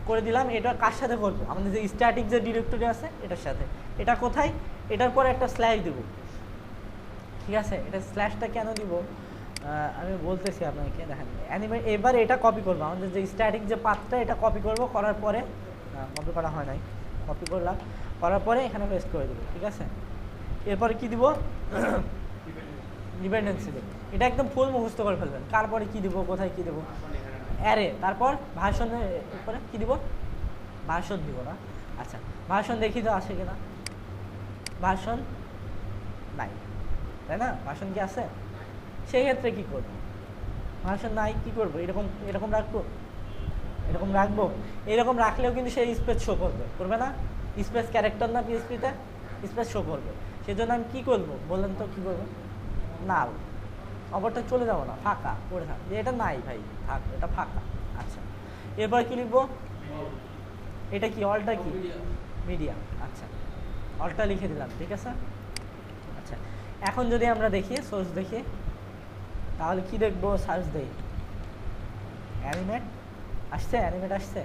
করে দিলাম। এটা কার সাথে করবো? আমাদের যে স্ট্যাটিক যে ডিরেক্টরি আছে এটার সাথে। এটা কোথায়? এটার পরে একটা স্ল্যাশ দিব, ঠিক আছে? এটা স্ল্যাশটা কেন দিব আমি বলতেছি আপনাকে, দেখেন অ্যানিমেট। এবার এটা কপি করবো, আমাদের যে স্ট্যাটিক যে পাথটা এটা কপি করব, করার পরে কপি করা হয় নাই, কপি করলাম, করার পরে এখানে পেস্ট করে দেবো, ঠিক আছে? এরপরে কি দিব? ডিপেন্ডেন্সি দেবো। এটা একদম ফুল মুখস্থ করে ফেলবেন, তারপরে কি দিব, কোথায় কি দেবো, অ্যারে, তারপর ভার্সনের উপরে কি দিব, ভার্সন দিব না। আচ্ছা, ভার্সন দেখি তো আছে কিনা। ভার্সন নাই, তাই না? ভার্সন কি আছে? সেই ক্ষেত্রে কি করবো? ভার্সন নাই, কি করবো? এরকম এরকম রাখবো, এরকম রাখবো। এরকম রাখলেও কিন্তু সেই স্পেস শো করবে, করবে না? স্পেস ক্যারেক্টার না পিএসপিতে, স্পেস শো করবে। সেই জন্য আমি কী করবো বললেন তো? কী করবো? নাল, অপরটা চলে যাবো না, ফাঁকা পড়ে থাক, যে এটা নাই ভাই, থাক, এটা ফাঁকা। আচ্ছা, এরপর কি লিখবো? এটা কি অলটা? কি মিডিয়া? আচ্ছা, অলটা লিখে দিলাম, ঠিক আছে? আচ্ছা, এখন যদি আমরা দেখি, সোর্স দেখি, তাহলে কি দেখবো? সার্চ দেই, অ্যানিমেট আসছে, অ্যানিমেট আসছে,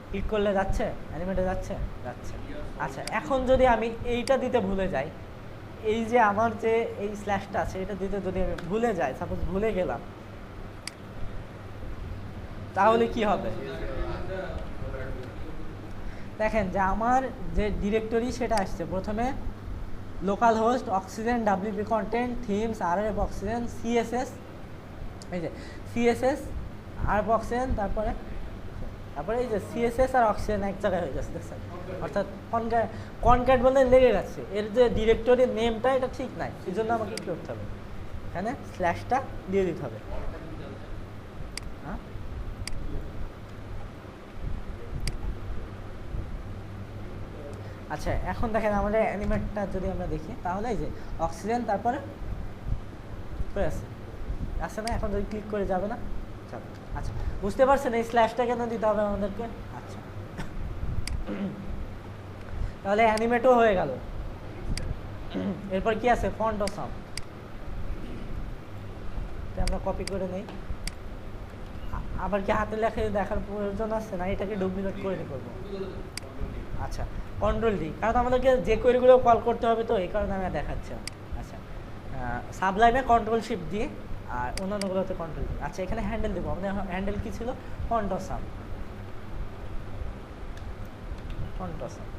ক্লিক করলে যাচ্ছে, অ্যানিমেটে যাচ্ছে, যাচ্ছে। আচ্ছা, এখন যদি আমি এইটা দিতে ভুলে যাই, এই যে আমার যে এই স্ল্যাশটা আছে এটা দিতে যদি আমি ভুলে যাই, সাপোজ ভুলে গেলাম, তাহলে কি হবে? দেখেন যে আমার যে ডিরেক্টরি সেটা আসছে প্রথমে local host, oxygen, WP content, themes, RF oxygen, CSS, এই যে সিএসএস, আরএফ অক্সিজেন, তারপরে এই যে সিএসএস আর অক্সিজেন এক জায়গায় হয়ে যাচ্ছে, দেখছেন? অর্থাৎ কনক্যাট বলে লেগে গেছে। এর যে ডিরেক্টরির নেমটা এটা ঠিক নাই, এই জন্য আমাকে কী করতে হবে? এখানে স্ল্যাশটা দিয়ে দিতে হবে। হ্যাঁ, আচ্ছা, এখন দেখেন আমাদের অ্যানিমেটটা যদি আমরা দেখি, তাহলে এই যে অক্সিজেন, তারপরে আসছে না? এখন যদি ক্লিক করে যাবে না? আচ্ছা, বুঝতে পারছেন এই স্ল্যাশটা কেন দিতে হবে আমাদেরকে? আচ্ছা, তাহলে অ্যানিমেটও হয়ে গেল। এরপর কি আছে? ফন্ট ও সাউন্ড, আমরা কপি করে নেই। আবার কি হাতে লেখে দেখার প্রয়োজন আছে না? এটাকে ডুপ্লিকেট করে নিয়ে করবো। আচ্ছা, কন্ট্রোল ডি, কারণ আমাদেরকে যে কোয়েরিগুলো কল করতে হবে, তো এই কারণে আমি দেখাচ্ছি। আচ্ছা, সাবলাইমে কন্ট্রোল শিফট দিয়ে, আর অন্যান্যগুলোতে কন্ট্রোল ডি। আচ্ছা, এখানে হ্যান্ডেল দেবো। আমাদের হ্যান্ডেল কি ছিল? ফন্ট ও সাউন্ড, ফন্ট ও সাউন্ড।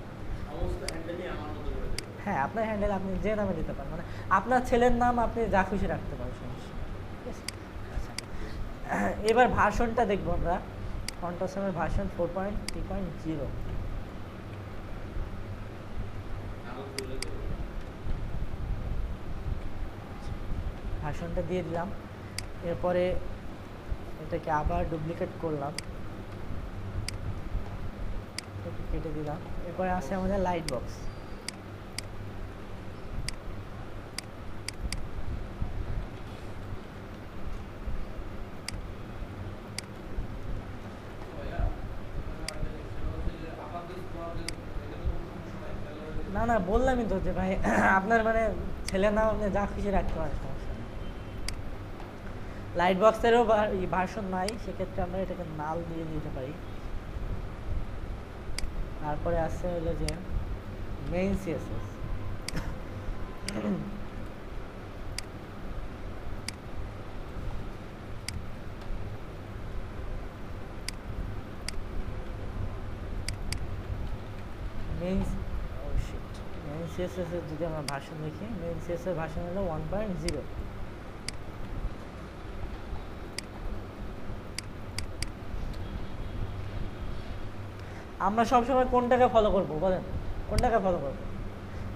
হ্যাঁ, আপনার হ্যান্ডেল আপনি যে নামে দিতে পারেন, মানে আপনার ছেলের নাম আপনি যা খুশি রাখতে পারেন, সমস্যা। ঠিক আছে? আচ্ছা, এবার ভার্সনটা দেখবো আমরা। ফন্ট ও সাউন্ডের ভার্সন 4.3.0। ভার্সনটা দিয়ে দিলাম। এরপরে এটাকে আবার ডুপ্লিকেট করলাম, কেটে দিলাম। এরপরে আছে আমাদের লাইট বক্স। না না, বললামই তো যে ভাই আপনার মানে ছেলের নাম আপনি যা খুশি রাখতে পারেন, সমস্যা নেই। লাইট বক্সেরও ভার্সন নাই, সেক্ষেত্রে আমরা এটাকে নাল দিয়ে দিতে পারি। তারপরে আছে হলো যে মেইন সিএসএস। মেইন সিএসএস এর যদি আমরা ভার্সন দেখি, মেইন সিএসএস এর ভার্সন হলো 1.0। আমরা সবসময় কোনটাকে ফলো করবো বলেন? কোনটাকে ফলো করবো?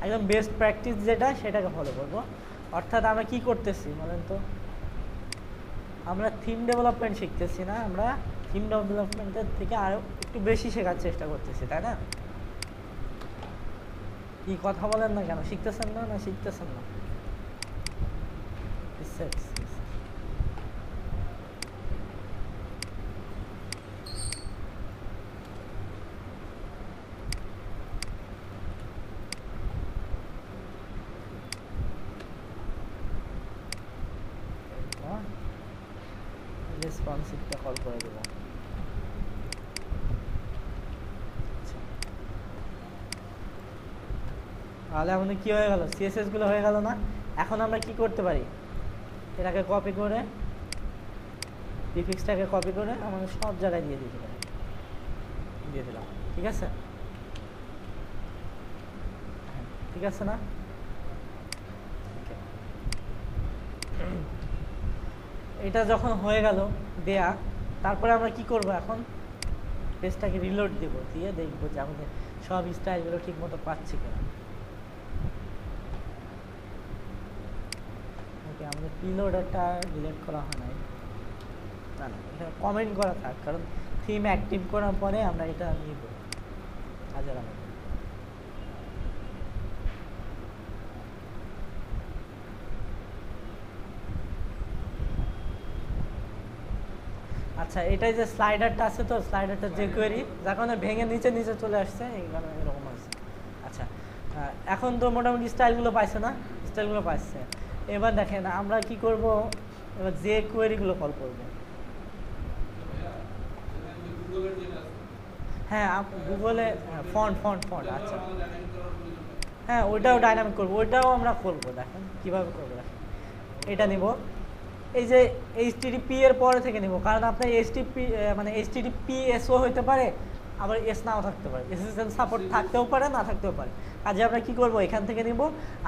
একদম বেস্ট প্র্যাকটিস যেটা, সেটাকে ফলো করবো। অর্থাৎ আমরা কি করতেছি বলেন তো? আমরা থিম ডেভেলপমেন্ট শিখতেছি না, আমরা থিম ডেভেলপমেন্টের থেকে আরও একটু বেশি শেখার চেষ্টা করতেছি, তাই না? কি কথা বলেন না কেন? শিখতেছেন না? না শিখতেছেন না? রেসপন্সিভটা কল করে দেবো। তাহলে আমাদের কি হয়ে গেল, সিএসএস গুলো হয়ে গেল না। এখন আমরা কি করতে পারি, এটাকে কপি করে প্রিফিক্সটাকে কপি করে আমাদের সব জায়গায় দিয়ে দিতে পারি, দিয়ে দিলাম। ঠিক আছে, ঠিক আছে না? এটা যখন হয়ে গেল দেয়া, তারপরে আমরা কি করব, এখন পেজটাকে রিলোড দেব, দিয়ে দেখব যে আমাদের সব স্টাইলগুলো ঠিক মতো পাচ্ছি কিনা। ওকে, আমাদের প্রিলোডারটা ডিলিট করা হয় নাই, না না, এটা কমেন্ট করা থাক, কারণ থিম অ্যাক্টিভ করার পরে আমরা এটা নিব হাজার আমাদের। আচ্ছা, এটাই যে স্লাইডারটা আছে, তো স্লাইডারটা যে কোয়েরি যার কারণে ভেঙে নিচে নিচে চলে আসছে, এই কারণে এরকম আছে। আচ্ছা, এখন তো মোটামুটি স্টাইলগুলো পাইছে না, স্টাইলগুলো পাইছে। এবার দেখেন আমরা কি করব, এবার যে কোয়েরিগুলো কল করব। হ্যাঁ, গুগলে ফন্ট। আচ্ছা, হ্যাঁ ওইটাও ডাইনামিক করবো, ওইটাও আমরা করবো। দেখেন কীভাবে করবো, দেখেন এটা নিব, এই যে এইচটিটিপি এর পরে থেকে নিব, কারণ আপনার এইচটিপি মানে এইচটিটিপিএসও হইতে পারে, আবার এস নাও থাকতে পারে, এসএসএল সাপোর্ট থাকতেও পারে, না থাকতেও পারে। কাজে আমরা কি করব, এখান থেকে নিব,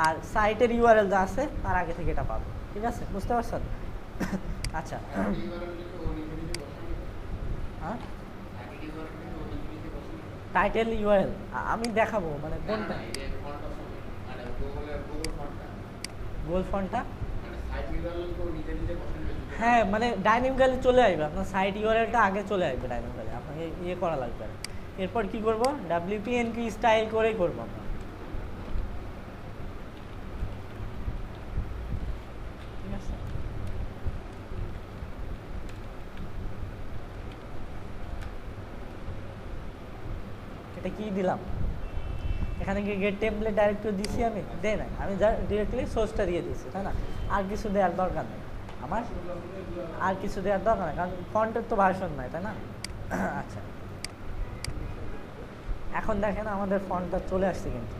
আর সাইটের ইউআরএল যা আছে তার আগে থেকে এটা পাবো। ঠিক আছে, বুঝতে পারছেন? আচ্ছা, হ্যাঁ টাইটেল ইউআরএল আমি দেখাবো, মানে কোনটা, গুগল ফন্টটা। হ্যাঁ, মানে ডাইনামিক্যালি চলে আসবে, আপনার সাইট ইউআরএলটা আগে চলে আসবে ডাইনামিক্যালি, আপনাকে ইয়ে করা লাগবে না। এরপর কি করব, ডাব্লিউপিএনকি স্টাইল করেই করবো আমরা। ঠিক আছে, এটা কি দিলাম, এখানে কি গেট টেমপ্লেট ডাইরেক্টরি দিছি, আমি দেই না, আমি ডিরেক্টলি সোর্সটা দিয়ে দিয়েছি, তাই না? আর কিছু দেওয়ার দরকার নেই আমার, আর কিছু দেওয়ার দরকার নেই, কারণ ফন্টের তো ভার্সন নাই, তাই না? আচ্ছা, এখন দেখেন আমাদের ফন্টটা চলে আসছে, কিন্তু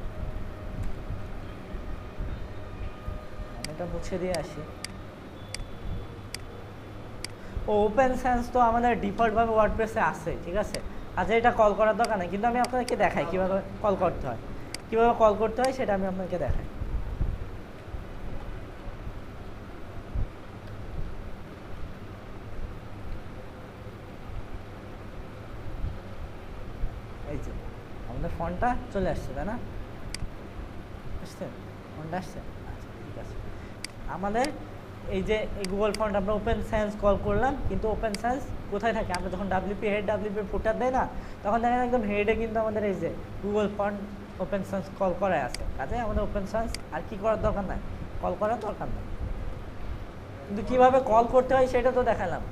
আমি এটা মুছে দিয়ে আসি। ও ওপেন সেন্স তো আমাদের ডিফল্টভাবে ওয়ার্ডপ্রেসে আছে, ঠিক আছে, আচ্ছা এটা কল করার দরকার নেই, কিন্তু আমি আপনাদেরকে দেখাই কীভাবে কল করতে হয়, কীভাবে কল করতে হয় সেটা আমি আপনাকে দেখাই। এই যে আমাদের ফন্টটা চলে আসছে, তাই না? আসছে, ফন্টটা আসছে। আচ্ছা, ঠিক আছে, আমাদের এই যে এই গুগল ফন্ট আমরা ওপেন সেন্স কল করলাম, কিন্তু ওপেন সেন্স কোথায় থাকে, আমরা যখন ডাব্লিউপি হেড ডাব্লিউপি ফুটার দেয় না, তখন দেখেন একদম হেডে কিন্তু আমাদের এই যে Google font open sense call করাই আছে। কাজে আমাদের ওপেন সেন্স আর কি করার দরকার নাই, কল করার দরকার নেই, কিন্তু কীভাবে কল করতে হয় সেটা তো দেখালাম,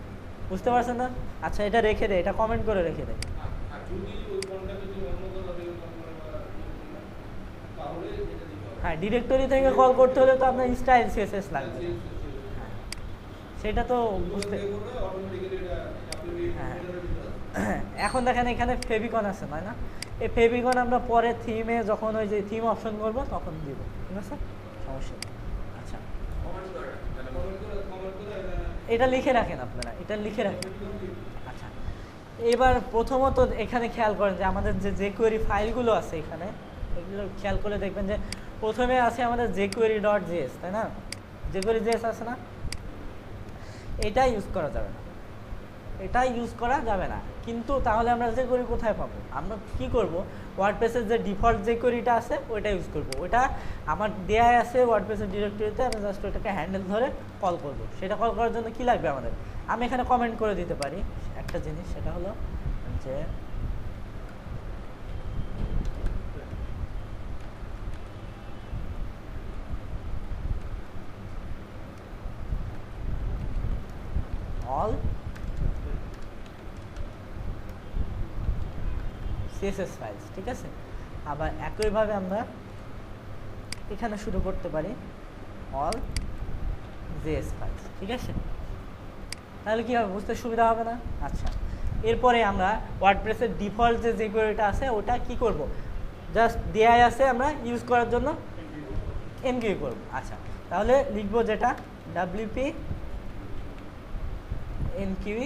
বুঝতে পারছেন না? আচ্ছা, এটা রেখে দেয়, এটা কমেন্ট করে রেখে দেয়। হ্যাঁ, ডিরেক্টরি থেকে কল করতে হলে তো আপনার স্টাইল সিএসএস লাগবে, হ্যাঁ সেটা তো বুঝতে। হ্যাঁ, এখন দেখেন এখানে ফেভিকন আছে, তাই না? এই ফেভিকন আমরা পরে থিমে যখন ওই যে থিম অপশন করবো তখন দিব, ঠিক আছে, সমস্যা নেই। আচ্ছা, এটা লিখে রাখেন আপনারা, এটা লিখে রাখেন। আচ্ছা, এবার প্রথমত এখানে খেয়াল করেন যে আমাদের যে কোয়েরি ফাইলগুলো আছে এখানে, এগুলো খেয়াল করে দেখবেন যে প্রথমে আছে আমাদের jQuery.js, তাই না? jQuery.js আছে না, এটা ইউজ করা যাবে না, এটা ইউজ করা যাবে না। কিন্তু তাহলে আমরা jQuery কোথায় পাবো, আমরা কি করব, ওয়ার্ডপ্রেসের যে ডিফল্ট jQueryটা আছে ওইটা ইউজ করব, ওইটা আমার দেয়া আছে ওয়ার্ডপ্রেসের ডিরেক্টরিতে, আমি জাস্ট ওইটাকে হ্যান্ডেল ধরে কল করব। সেটা কল করার জন্য কি লাগবে আমাদের, আমি এখানে কমেন্ট করে দিতে পারি একটা জিনিস, সেটা হলো যে all CSS ফাইলস, ঠিক আছে। আবার একইভাবে আমরা এখানে শুরু করতে পারি all JS ফাইলস, ঠিক আছে। তাহলে কি হবে, বুঝতে সুবিধা হবে না? আচ্ছা, এরপরে আমরা ওয়ার্ডপ্রেসের ডিফল্ট যে jQueryটা আছে ওটা কি করব, জাস্ট দেয়াই আছে আমরা ইউজ করার জন্য এনকিউ করব। আচ্ছা, তাহলে লিখবো যেটা wp এনকিউ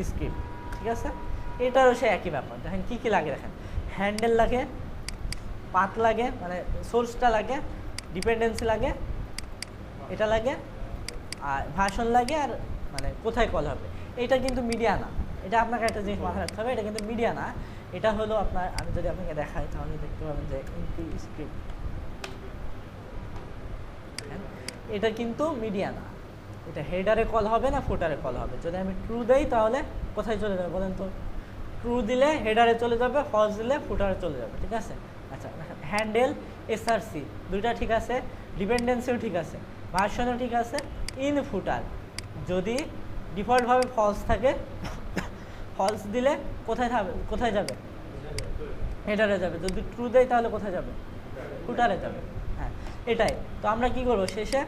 স্ক্রিপ্ট, ঠিক আছে? এটারও সে একই ব্যাপার। দেখেন কি কি লাগে, দেখেন হ্যান্ডেল লাগে, পাথ লাগে মানে সোর্সটা লাগে, ডিপেন্ডেন্সি লাগে, এটা লাগে, আর ভার্সন লাগে, আর মানে কোথায় কল হবে। এটা কিন্তু মিডিয়া না, এটা আপনাকে একটা জিনিস মাথায় রাখতে হবে, এটা কিন্তু মিডিয়া না, এটা হলো আপনার, আমি যদি আপনাকে দেখাই তাহলে দেখতে পাবেন যে এনকিউ স্ক্রিপ্ট, এটা কিন্তু মিডিয়া না, এটা হেডারে কল হবে না ফুটারে কল হবে। যদি আমি ট্রু দেই তাহলে কোথায় চলে যাবে বলেন তো? ট্রু দিলে হেডারে চলে যাবে, ফলস দিলে ফুটারে চলে যাবে, ঠিক আছে? আচ্ছা, হ্যান্ডেল এসআরসি দুইটা ঠিক আছে, ডিপেন্ডেন্সিও ঠিক আছে, ভার্সনও ঠিক আছে। ইন ফুটার যদি ডিফল্টভাবে ফলস থাকে, ফলস দিলে কোথায় যাবে? হেডারে যাবে। যদি ট্রু দেয় তাহলে কোথায় যাবে? ফুটারে যাবে। হ্যাঁ, এটাই তো আমরা কি করবো, শেষে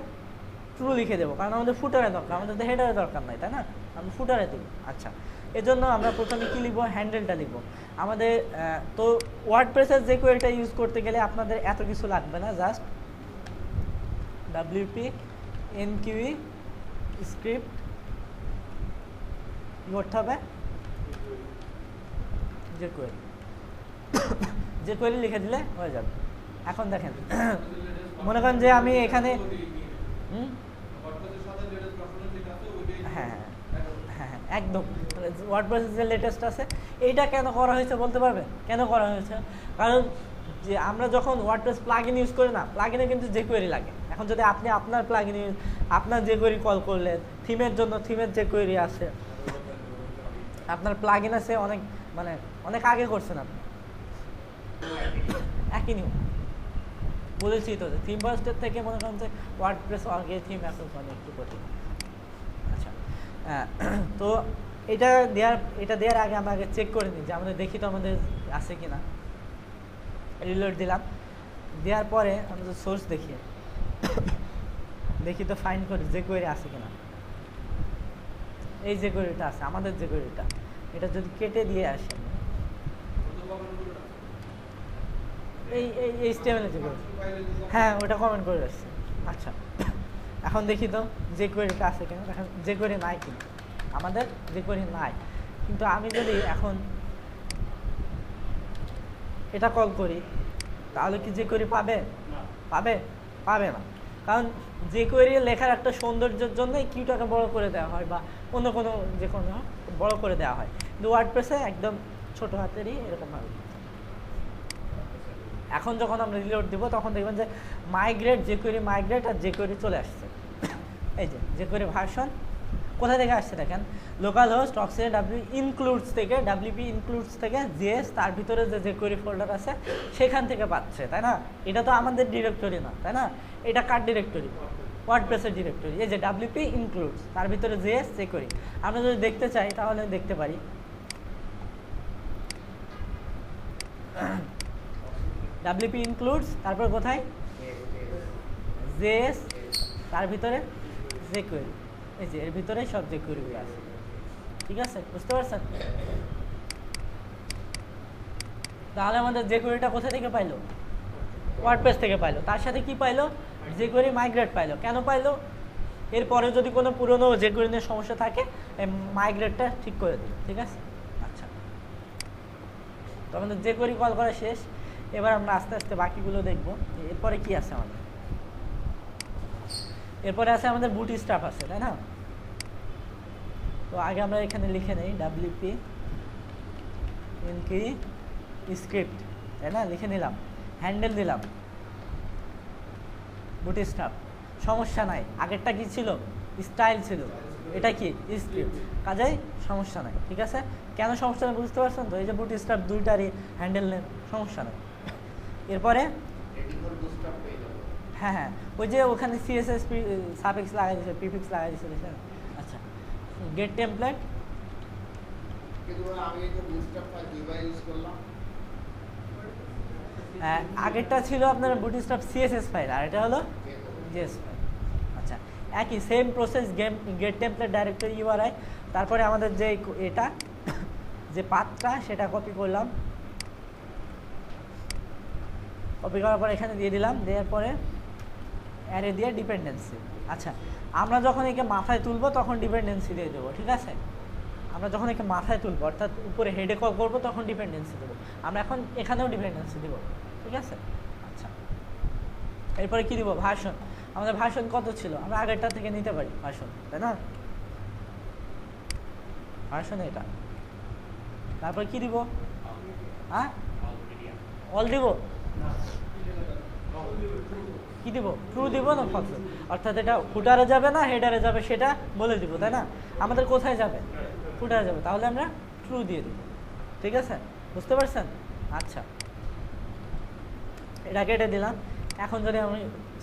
ট্রু লিখে দেবো, কারণ আমাদের ফুটারে দরকার, আমাদের তো হেডারে দরকার নাই, তাই না? আমরা ফুটারে দেবো। আচ্ছা, এজন্য আমরা প্রথমে কি লিখবো, হ্যান্ডেলটা লিখবো। আমাদের তো ওয়ার্ডপ্রেসের jQueryটা ইউজ করতে গেলে আপনাদের এত কিছু লাগবে না, জাস্ট wp এনকিউ স্ক্রিপ্ট কি করতে হবে, jQuery লিখে দিলে হয়ে যাবে। এখন দেখেন মনে করেন যে আমি এখানে হ্যাঁ হ্যাঁ হ্যাঁ একদম ওয়ার্ডপ্রেসের যে লেটেস্ট আছে এইটা কেন করা হয়েছে বলতে পারবেন কেন করা হয়েছে? কারণ যে আমরা যখন ওয়ার্ডপ্রেস প্লাগইন ইউজ করি না, প্লাগইনে কিন্তু jQuery লাগে। এখন যদি আপনি আপনার প্লাগইন আপনার jQuery কল করলেন, থিমের জন্য থিমের jQuery আছে, আপনার প্লাগইন আছে অনেক মানে অনেক আগে করছেন আপনি, একই নিয়ম বলেছি তো, থিম বাস্টের থেকে মনে করেন যে ওয়ার্ডপ্রেস আগে থিম এখন একটু কঠিন। আচ্ছা, তো এটা দেওয়ার আগে আমরা আগে চেক করে নিই যে আমাদের দেখি তো আমাদের আছে কিনা। রিলোড দিলাম, দেওয়ার পরে আমাদের সোর্স দেখি তো ফাইন্ড করি jQuery আছে কিনা। এই jQueryটা আছে, আমাদের jQueryটা, এটা যদি কেটে দিয়ে আসি এই HTML jQuery, হ্যাঁ ওটা কমেন্ট করে আসছে। আচ্ছা, এখন দেখি তো jQueryটা আছে কিনা। এখন jQuery নাই কিনা, আমাদের jQuery নাই। কিন্তু আমি যদি এখন এটা কল করি তাহলে কি jQuery পাবে না। কারণ jQuery লেখার একটা সৌন্দর্যের জন্য কিউটাকে বড় করে দেওয়া হয় বা অন্য কোনো যে কোনো বড় করে দেওয়া হয়, কিন্তু ওয়ার্ডপ্রেসে একদম ছোট হাতেরই এরকমভাবে। এখন যখন আমরা রিলোড দিব তখন দেখবেন যে মাইগ্রেট jQuery মাইগ্রেট আর jQuery চলে আসছে। এই যে jQuery ভার্সন কোথা থেকে আসছে দেখেন, local host oxygen wp includes থেকে js, তার ভিতরে যে jQuery ফোল্ডার আছে সেখান থেকে পাচ্ছে, তাই না? এটা তো আমাদের ডিরেক্টরি না, তাই না? এটা কার ডিরেক্টরি? ওয়ার্ডপ্রেসের ডিরেক্টরি। এই যে wp ইনক্লুডস, তার ভিতরে js jQuery। আমরা যদি দেখতে চাই তাহলে দেখতে পারি, wp ইনক্লুডস তারপর কোথায় js, তার ভিতরে jQuery। এই যে এর ভিতরে সব jQuery আছে, ঠিক আছে? বুঝতে পারছেন? তাহলে আমাদের jQueryটা কোথা থেকে পাইলো? ওয়ার্ডপ্রেস থেকে পাইলো। তার সাথে কি পাইলো? jQuery মাইগ্রেট পাইলো। কেন পাইলো? এরপরে যদি কোনো পুরনো jQuery নিয়ে সমস্যা থাকে মাইগ্রেটটা ঠিক করে দিল, ঠিক আছে? আচ্ছা, তো আমাদের jQuery কল করা শেষ। এবার আমরা আস্তে আস্তে বাকিগুলো দেখবো। এরপরে কি আছে আমাদের? এরপরে আছে আমাদের বুটস্ট্র্যাপ আছে, তাই না? তো আগে আমরা এখানে লিখে নেই wp এনকিউ স্ক্রিপ্ট, তাই না? লিখে নিলাম, হ্যান্ডেল দিলাম, বুটস্ট্র্যাপ। সমস্যা নাই, আগেরটা কি ছিল? স্টাইল ছিল, এটা কি স্ক্রিপ্ট, কাজেই সমস্যা নাই, ঠিক আছে? কেন সমস্যা নেই বুঝতে পারছেন তো? এই যে বুটস্ট্র্যাপ দুইটারই হ্যান্ডেল নেন, সমস্যা নেই। এরপরে হ্যাঁ হ্যাঁ ওই যে ওখানে সিএসএস সাফিক্স লাগাই দিয়েছে, প্রিফিক্স লাগাই দিয়েছে, দেখেন? আচ্ছা, গেট টেমপ্লেট, আগেরটা ছিল আপনার বুটস্ট্র্যাপ সিএসএস ফাইল, আর এটা হলো জেএস ফাইল। আচ্ছা, একই same process, gate template directory URI. তারপরে আমাদের যে এটা যে পাথটা সেটা কপি করলাম, কপি করার পর এখানে দিয়ে দিলাম, দেওয়ার পরে অ্যারে দিয়ে ডিপেন্ডেন্সি। আচ্ছা, আমরা যখন একে মাথায় তুলবো তখন ডিপেন্ডেন্সি দিয়ে দেবো, ঠিক আছে? আমরা যখন একে মাথায় তুলবো অর্থাৎ উপরে হেডে কল করবো তখন ডিপেন্ডেন্সি দেবো। আমরা এখন এখানেও ডিপেন্ডেন্সি দেবো, ঠিক আছে? আচ্ছা, এরপরে কি দিব? ভার্সন। আমাদের ভার্সন কত ছিল? আমরা আগেরটা থেকে নিতে পারি ভার্সন, তাই না? ভার্সন এটা। তারপর কি দিব? হ্যাঁ, অল দিব? কি দিব? ট্রু দিব না ফলস? অর্থাৎ এটা ফুটারে যাবে না হেডারে যাবে সেটা বলে দিব, তাই না? আমাদের কোথায় যাবে? ফুটারে যাবে, তাহলে আমরা ট্রু দিয়ে দিব, ঠিক আছে? বুঝতে পারছেন? আচ্ছা, এটা কেটে দিলাম। এখন যদি আমি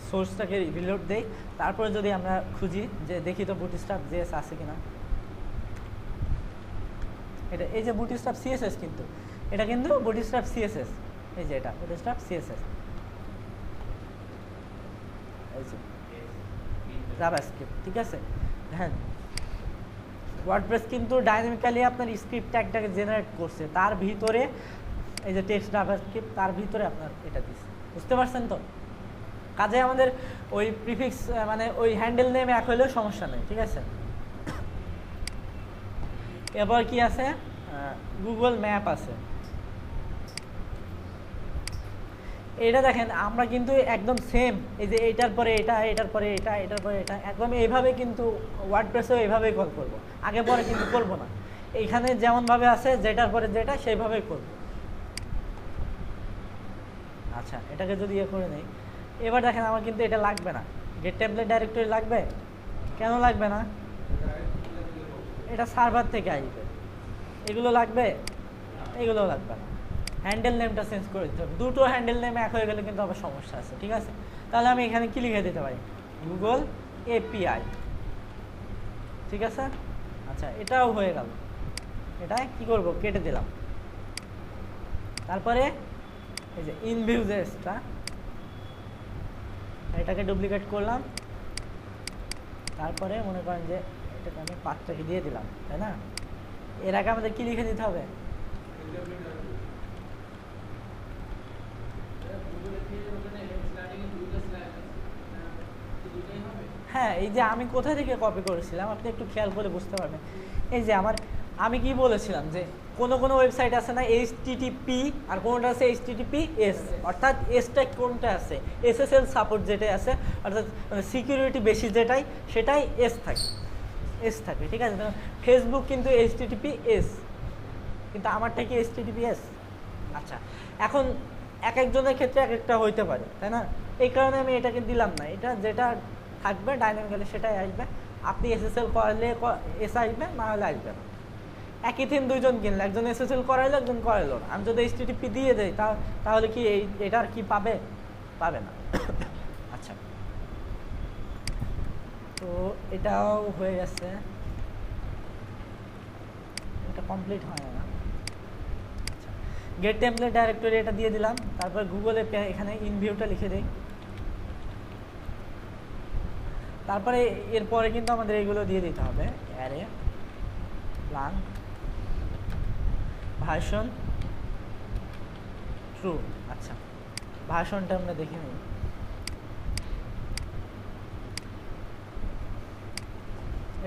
সোর্সটাকে রিলোড দেই, তারপরে যদি আমরা খুঁজি যে দেখি তো বুটস্ট্র্যাপ জেএস আছে কিনা। এটা এই যে বুটস্ট্র্যাপ সিএসএস, কিন্তু এটা কিন্তু বুটস্ট্র্যাপ সিএসএস, এই যে এটা বুটস্ট্র্যাপ সিএসএস, এই যে জাভাস্ক্রিপ্ট, ঠিক আছে? হ্যাঁ, ওয়ার্ডপ্রেস কিন্তু ডাইনামিক্যালি আপনার স্ক্রিপ্ট ট্যাগটাকে জেনারেট করছে, তার ভিতরে এই যে টেক্সট জাভাস্ক্রিপ্ট, তার ভিতরে আপনার এটা দিচ্ছে। বুঝতে পারছেন তো? কাজে আমাদের ওই প্রিফিক্স মানে ওই হ্যান্ডেল নেম এক হইলেও সমস্যা নেই, ঠিক আছে? এরপর কি আছে? গুগল ম্যাপ আছে। এটা দেখেন আমরা কিন্তু একদম সেম, এই যে এটার পরে এটা, এটার পরে এটা, এটার পরে এটা, একদম এইভাবে কিন্তু ওয়ার্ডপ্রেসেও এইভাবেই কল করব, আগে পরে কিন্তু করব না। এইখানে যেমনভাবে আছে যেটার পরে যেটা সেইভাবেই করব। আচ্ছা, এটাকে যদি ইয়ে করে নেই, এবার দেখেন আমার কিন্তু এটা লাগবে না। গেট টেমপ্লেট ডাইরেক্টরি লাগবে? কেন লাগবে না? এটা সার্ভার থেকে আসবে। এগুলো লাগবে? এগুলো লাগবে না। হ্যান্ডেল নেমটা চেঞ্জ করে দিতে হবে। দুটো হ্যান্ডেল নেম এক হয়ে গেলে কিন্তু আবার সমস্যা আছে, ঠিক আছে? তাহলে আমি এখানে কি লিখে দিতে পারি? গুগল এপিআই, ঠিক আছে? আচ্ছা, এটাও হয়ে গেল। এটা কি করব? কেটে দিলাম। তারপরে এই যে ইনভিউজেসটা, এটাকে ডুপ্লিকেট করলাম। তারপরে মনে করেন যে এটাকে আমি পাথটাকে দিয়ে দিলাম, তাই না? এর আগে আমাদের কি লিখে দিতে হবে? হ্যাঁ, এই যে আমি কোথা থেকে কপি করেছিলাম আপনি একটু খেয়াল করে বুঝতে পারবেন। এই যে আমি কি বলেছিলাম যে কোনো ওয়েবসাইট আছে না এইচটিটিপি, আর কোনোটা আছে এইচটিটিপিএস, অর্থাৎ এসটা কোনটা আছে? এসএসএল সাপোর্ট যেটাই আছে, অর্থাৎ সিকিউরিটি বেশি যেটাই, সেটাই এস থাকে, ঠিক আছে? ফেসবুক কিন্তু এইচটিটিপিএস, কিন্তু আমারটা কি এইচটিটিপিএস? আচ্ছা, এখন এক একজনের ক্ষেত্রে এক একটা হইতে পারে, তাই না? এই কারণে আমি এটাকে দিলাম না। এটা যেটা থাকবে ডাইনামিক্যালি সেটাই আসবে। আপনি এসএসএল করালে এস আসবে, না হলে আসবে না। একই থিম দুইজন কিনলে, একজন এসএসএল করাইলো, একজন করাইলো না। আমি যদি এইচটিটিপি দিয়ে দেই তাহলে কি এটার কি পাবে? পাবে না। আচ্ছা, তো এটাও হয়ে গেছে, এটা কমপ্লিট হয় না। আচ্ছা, গেট টেমপ্লেট ডাইরেক্টরি এটা দিয়ে দিলাম। তারপর গুগলে এখানে ইনভিউটা লিখে দিই। তারপরে এরপরে কিন্তু আমাদের এগুলো দিয়ে দিতে হবে, অ্যারে, প্লান, ভার্সন, ট্রু। আচ্ছা, ভার্সনটা আমরা দেখে নিই।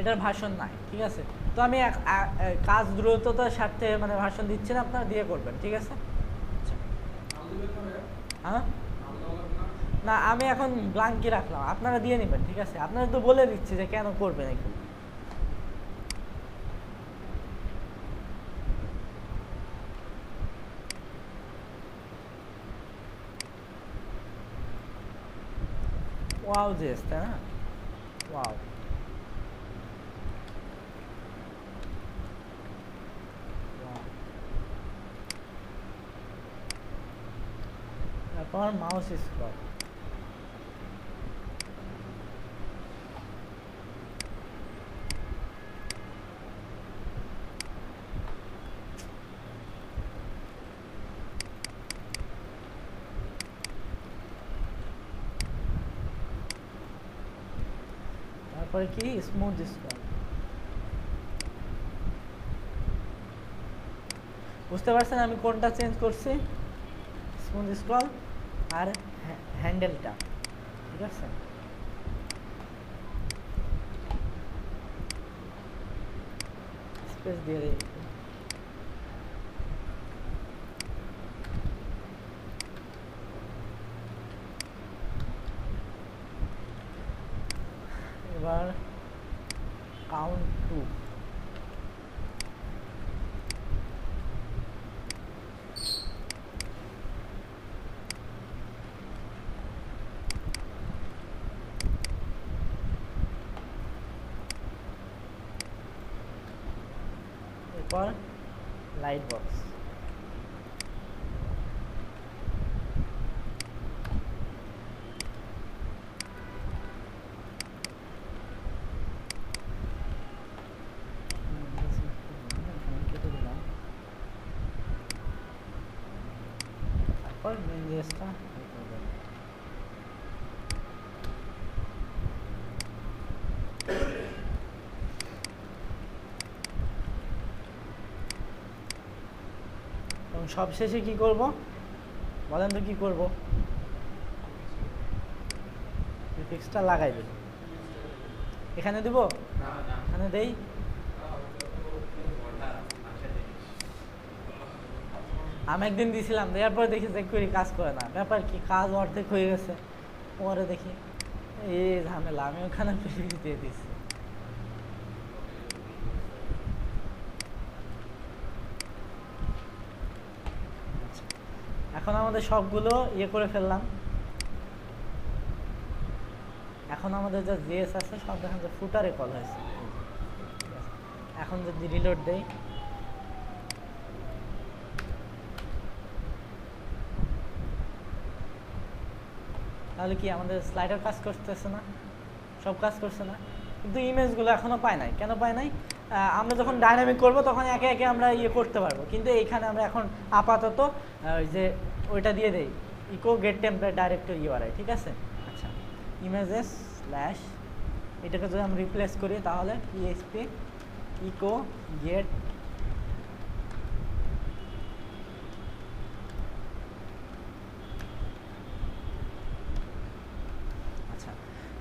এটার ভার্সন নাই, ঠিক আছে? তো আমি কাজ দ্রুততার স্বার্থে মানে ভার্সন দিচ্ছি না, আপনারা দিয়ে করবেন, ঠিক আছে? আচ্ছা, হ্যাঁ, না আমি এখন ব্লাঙ্কই রাখলাম, আপনারা দিয়ে নেবেন, ঠিক আছে? আপনারা তো বলে দিচ্ছি যে কেন করবেন এগুলো। ওয়াও জেস, তাই না? ওয়াও, তারপর মাউস স্ক্রল, তারপরে কি স্মুথ স্ক্রল, বুঝতে পারছেন আমি কোনটা চেঞ্জ করছি? স্মুথ স্ক্রল আর হ্যান্ডেলটা, ঠিক আছে? স্পেস দিয়ে দিই। এবার কাউন্ট টু, এরপর লাইট বক্স, কেটে দিলাম। তারপর মেন জিনিসটা এবং সবশেষে কি করব বলেন তো? কি করব? প্রিফিক্সটা লাগাই দেব। এখানে দিব, এখানে দেই। আমি একদিন দিয়েছিলাম, দেওয়ার পরে দেখি চেক করি কাজ করে না। ব্যাপার কি, কাজ অর্ধেক হয়ে গেছে, পরে দেখি এই ঝামেলা, আমি ওখানে প্রিফিক্স দিয়ে দিচ্ছি। এখন আমাদের সবগুলো ইয়ে করে ফেললাম। এখন আমাদের যা জিএস আছে সব দেখেন যে ফুটারে কল হয়েছে। এখন যদি রিলোড দেই, তাহলে কি আমাদের স্লাইডার কাজ করতেছে না? সব কাজ করছে না, কিন্তু ইমেজগুলো এখনো পায় নাই। কেন পায় নাই? আমরা যখন ডাইনামিক করব তখন একে একে আমরা ইয়ে করতে পারবো, কিন্তু এইখানে আমরা এখন আপাতত ওই যে ওইটা দিয়ে দেই, eco gate template directory URI, ঠিক আছে? আচ্ছা, ইমেজেস স্ল্যাশ, এটাকে যদি আমরা রিপ্লেস করি তাহলে PHP eco gate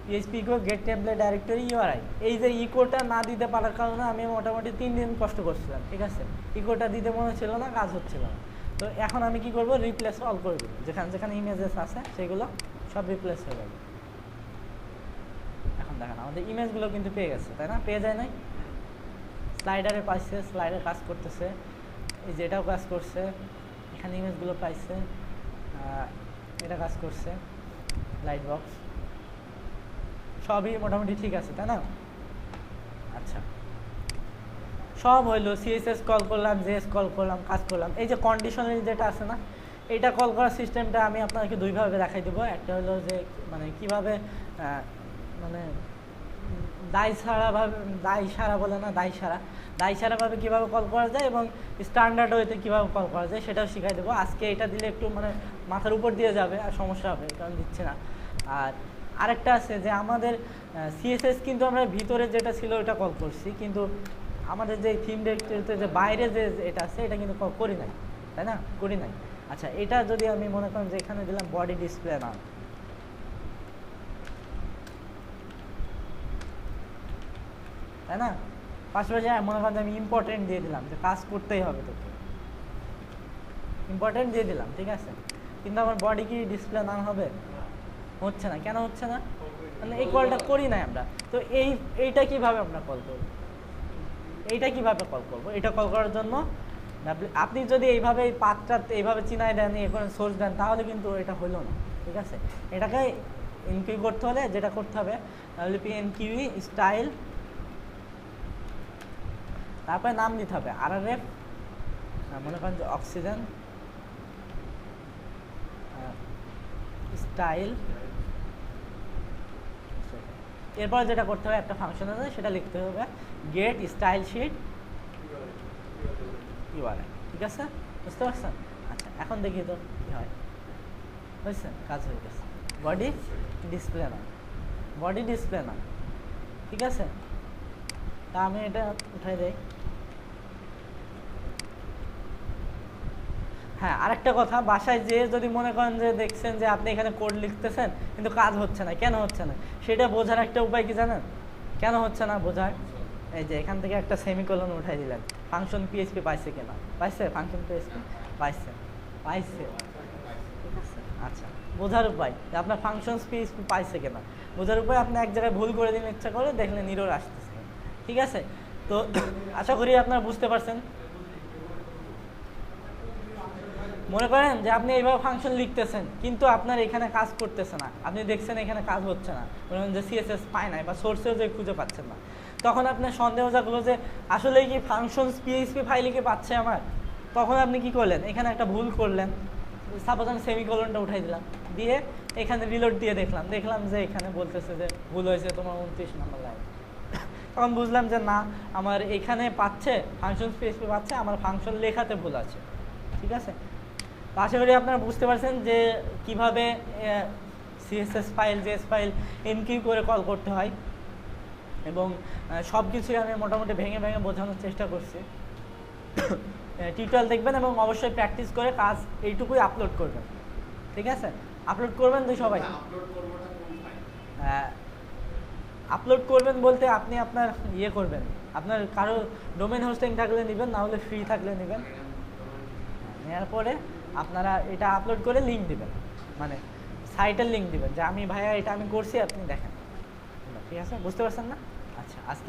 PHP eco gate template directory URI. এই যে ইকোটা না দিতে পারার কারণে আমি মোটামুটি 3 দিন কষ্ট করছিলাম, ঠিক আছে? ইকোটা দিতে মনে ছিল না, কাজ হচ্ছিল না। তো এখন আমি কি করব? রিপ্লেস অল করে দেবো। যেখানে যেখানে ইমেজেস আছে সেগুলো সব রিপ্লেস হয়ে যাবে। এখন দেখেন আমাদের ইমেজগুলো কিন্তু পেয়ে গেছে, তাই না? পেয়ে যায় নাই? স্লাইডারে পাইছে, স্লাইডার কাজ করতেছে, এই যেটাও কাজ করছে, এখানে ইমেজগুলো পাইছে, এটা কাজ করছে, লাইট বক্স সবই মোটামুটি ঠিক আছে, তাই না? আচ্ছা, সব হইলো। সিএসএস কল করলাম, জেএস কল করলাম, কাজ করলাম। এই যে কন্ডিশনারি যেটা আছে না, এইটা কল করার সিস্টেমটা আমি আপনাকে দুইভাবে দেখাই দেবো। একটা হলো যে মানে কিভাবে মানে দায় সারাভাবে কীভাবে কল করা যায় এবং স্ট্যান্ডার্ড ওয়েতে কীভাবে কল করা যায় সেটাও শিখাই দেবো আজকে। এটা দিলে একটু মানে মাথার উপর দিয়ে যাবে আর সমস্যা হবে, কারণ দিচ্ছে না। আর আরেকটা আছে যে আমাদের সিএসএস কিন্তু আমরা ভিতরে যেটা ছিল ওটা কল করছি, কিন্তু আমাদের যে থিম ডিরেক্টরিতে যে বাইরে যে এটা আছে এটা কিন্তু কল করি নাই, তাই না? করি নাই। আচ্ছা, এটা যদি আমি মনে করেন যে এখানে দিলাম বডি ডিসপ্লে নাম, তাই না? পাশাপাশি মনে করেন যে আমি ইম্পর্টেন্ট দিয়ে দিলাম, যে কাজ করতেই হবে তোকে, ইম্পর্টেন্ট দিয়ে দিলাম, ঠিক আছে? কিন্তু আমার বডি কি ডিসপ্লে নাম হবে? হচ্ছে না। কেন হচ্ছে না? মানে এই কলটা করি নাই আমরা। তো এইটা কিভাবে আমরা কল করব? এইটা কিভাবে কল করব? এটা কল করার জন্য আপনি যদি এইভাবে এই পাথটা এইভাবে চিনাই দেন, এখন সোর্স দেন, তাহলে কিন্তু এটা হলো না, ঠিক আছে? এটাকে এনকিউ করতে হলে যেটা করতে হবে ডব্লিউপি এনকিউই স্টাইল, তারপরে নাম দিতে হবে আরআরএফ, মনে করেন যে অক্সিজেন স্টাইল। এরপর যেটা করতে হবে, একটা ফাংশন আছে সেটা লিখতে হবে গেট স্টাইল শিট ইউআরআই, ঠিক আছে? বুঝতে পারছেন? আচ্ছা, এখন দেখি তো কি হয়। বুঝছেন? কাজ হয়ে গেছে। বডি ডিসপ্লে না, বডি ডিসপ্লে না, ঠিক আছে? তা আমি এটা উঠাই দেই। হ্যাঁ, আরেকটা কথা, বাসায় যেয়ে যদি মনে করেন যে দেখছেন যে আপনি এখানে কোড লিখতেছেন কিন্তু কাজ হচ্ছে না, কেন হচ্ছে না সেটা বোঝার একটা উপায় কি জানেন? কেন হচ্ছে না বোঝার, এই যে এখান থেকে একটা সেমিকোলন উঠাই দিলেন, ফাংশন পিএইচপি পাইছে কিনা, পাইছে, ফাংশন পিএইচপি পাইছে, পাইছে, ঠিক আছে। আচ্ছা, বোঝার উপায় যে আপনার ফাংশন পিএইচপি পাইছে কিনা, বোঝার উপায় আপনি এক জায়গায় ভুল করে দিন ইচ্ছা করে, দেখলেন এরর আসতেছে, ঠিক আছে। তো আশা করি আপনারা বুঝতে পারছেন। মনে করেন যে আপনি এইভাবে ফাংশন লিখতেছেন কিন্তু আপনার এখানে কাজ করতেছে না, আপনি দেখছেন এখানে কাজ হচ্ছে না, মনে করেন যে সিএসএস পায় নাই বা সোর্সেও যে খুঁজে পাচ্ছেন না, তখন আপনার সন্দেহ জাগলো যে আসলে কি ফাংশন পিএইচপি ফাইলে কি পাচ্ছে আমার। তখন আপনি কি করলেন, এখানে একটা ভুল করলেন, সাপোজ আমি সেমিকোলনটা উঠাই দিলাম, দিয়ে এখানে রিলোড দিয়ে দেখলাম যে এখানে বলতেছে যে ভুল হয়েছে তোমার 29 নম্বর লাইন। তখন বুঝলাম যে না, আমার এখানে পাচ্ছে, ফাংশন পিএইচপি পাচ্ছে, আমার ফাংশন লেখাতে ভুল আছে, ঠিক আছে। তো আশা করি আপনারা বুঝতে পারছেন যে কিভাবে CSS file, JS file MQ করে কল করতে হয়, এবং সব কিছুই আমি মোটামুটি ভেঙে ভেঙে বোঝানোর চেষ্টা করছি। টিউটোরিয়াল দেখবেন এবং অবশ্যই প্র্যাকটিস করে কাজ এইটুকুই আপলোড করবেন, ঠিক আছে। আপলোড করবেন তো সবাই, আপলোড করবেন বলতে আপনি আপনার ইয়ে করবেন, আপনার কারো ডোমেন হোস্টিং থাকলে নেবেন, না হলে ফ্রি থাকলে নেবেন, নেওয়ার পরে আপনারা এটা আপলোড করে লিঙ্ক দিবেন, মানে সাইটের লিঙ্ক দিবেন যে আমি ভাইয়া এটা আমি করছি, আপনি দেখেন, ঠিক আছে। বুঝতে পারছেন না? আচ্ছা, আজকে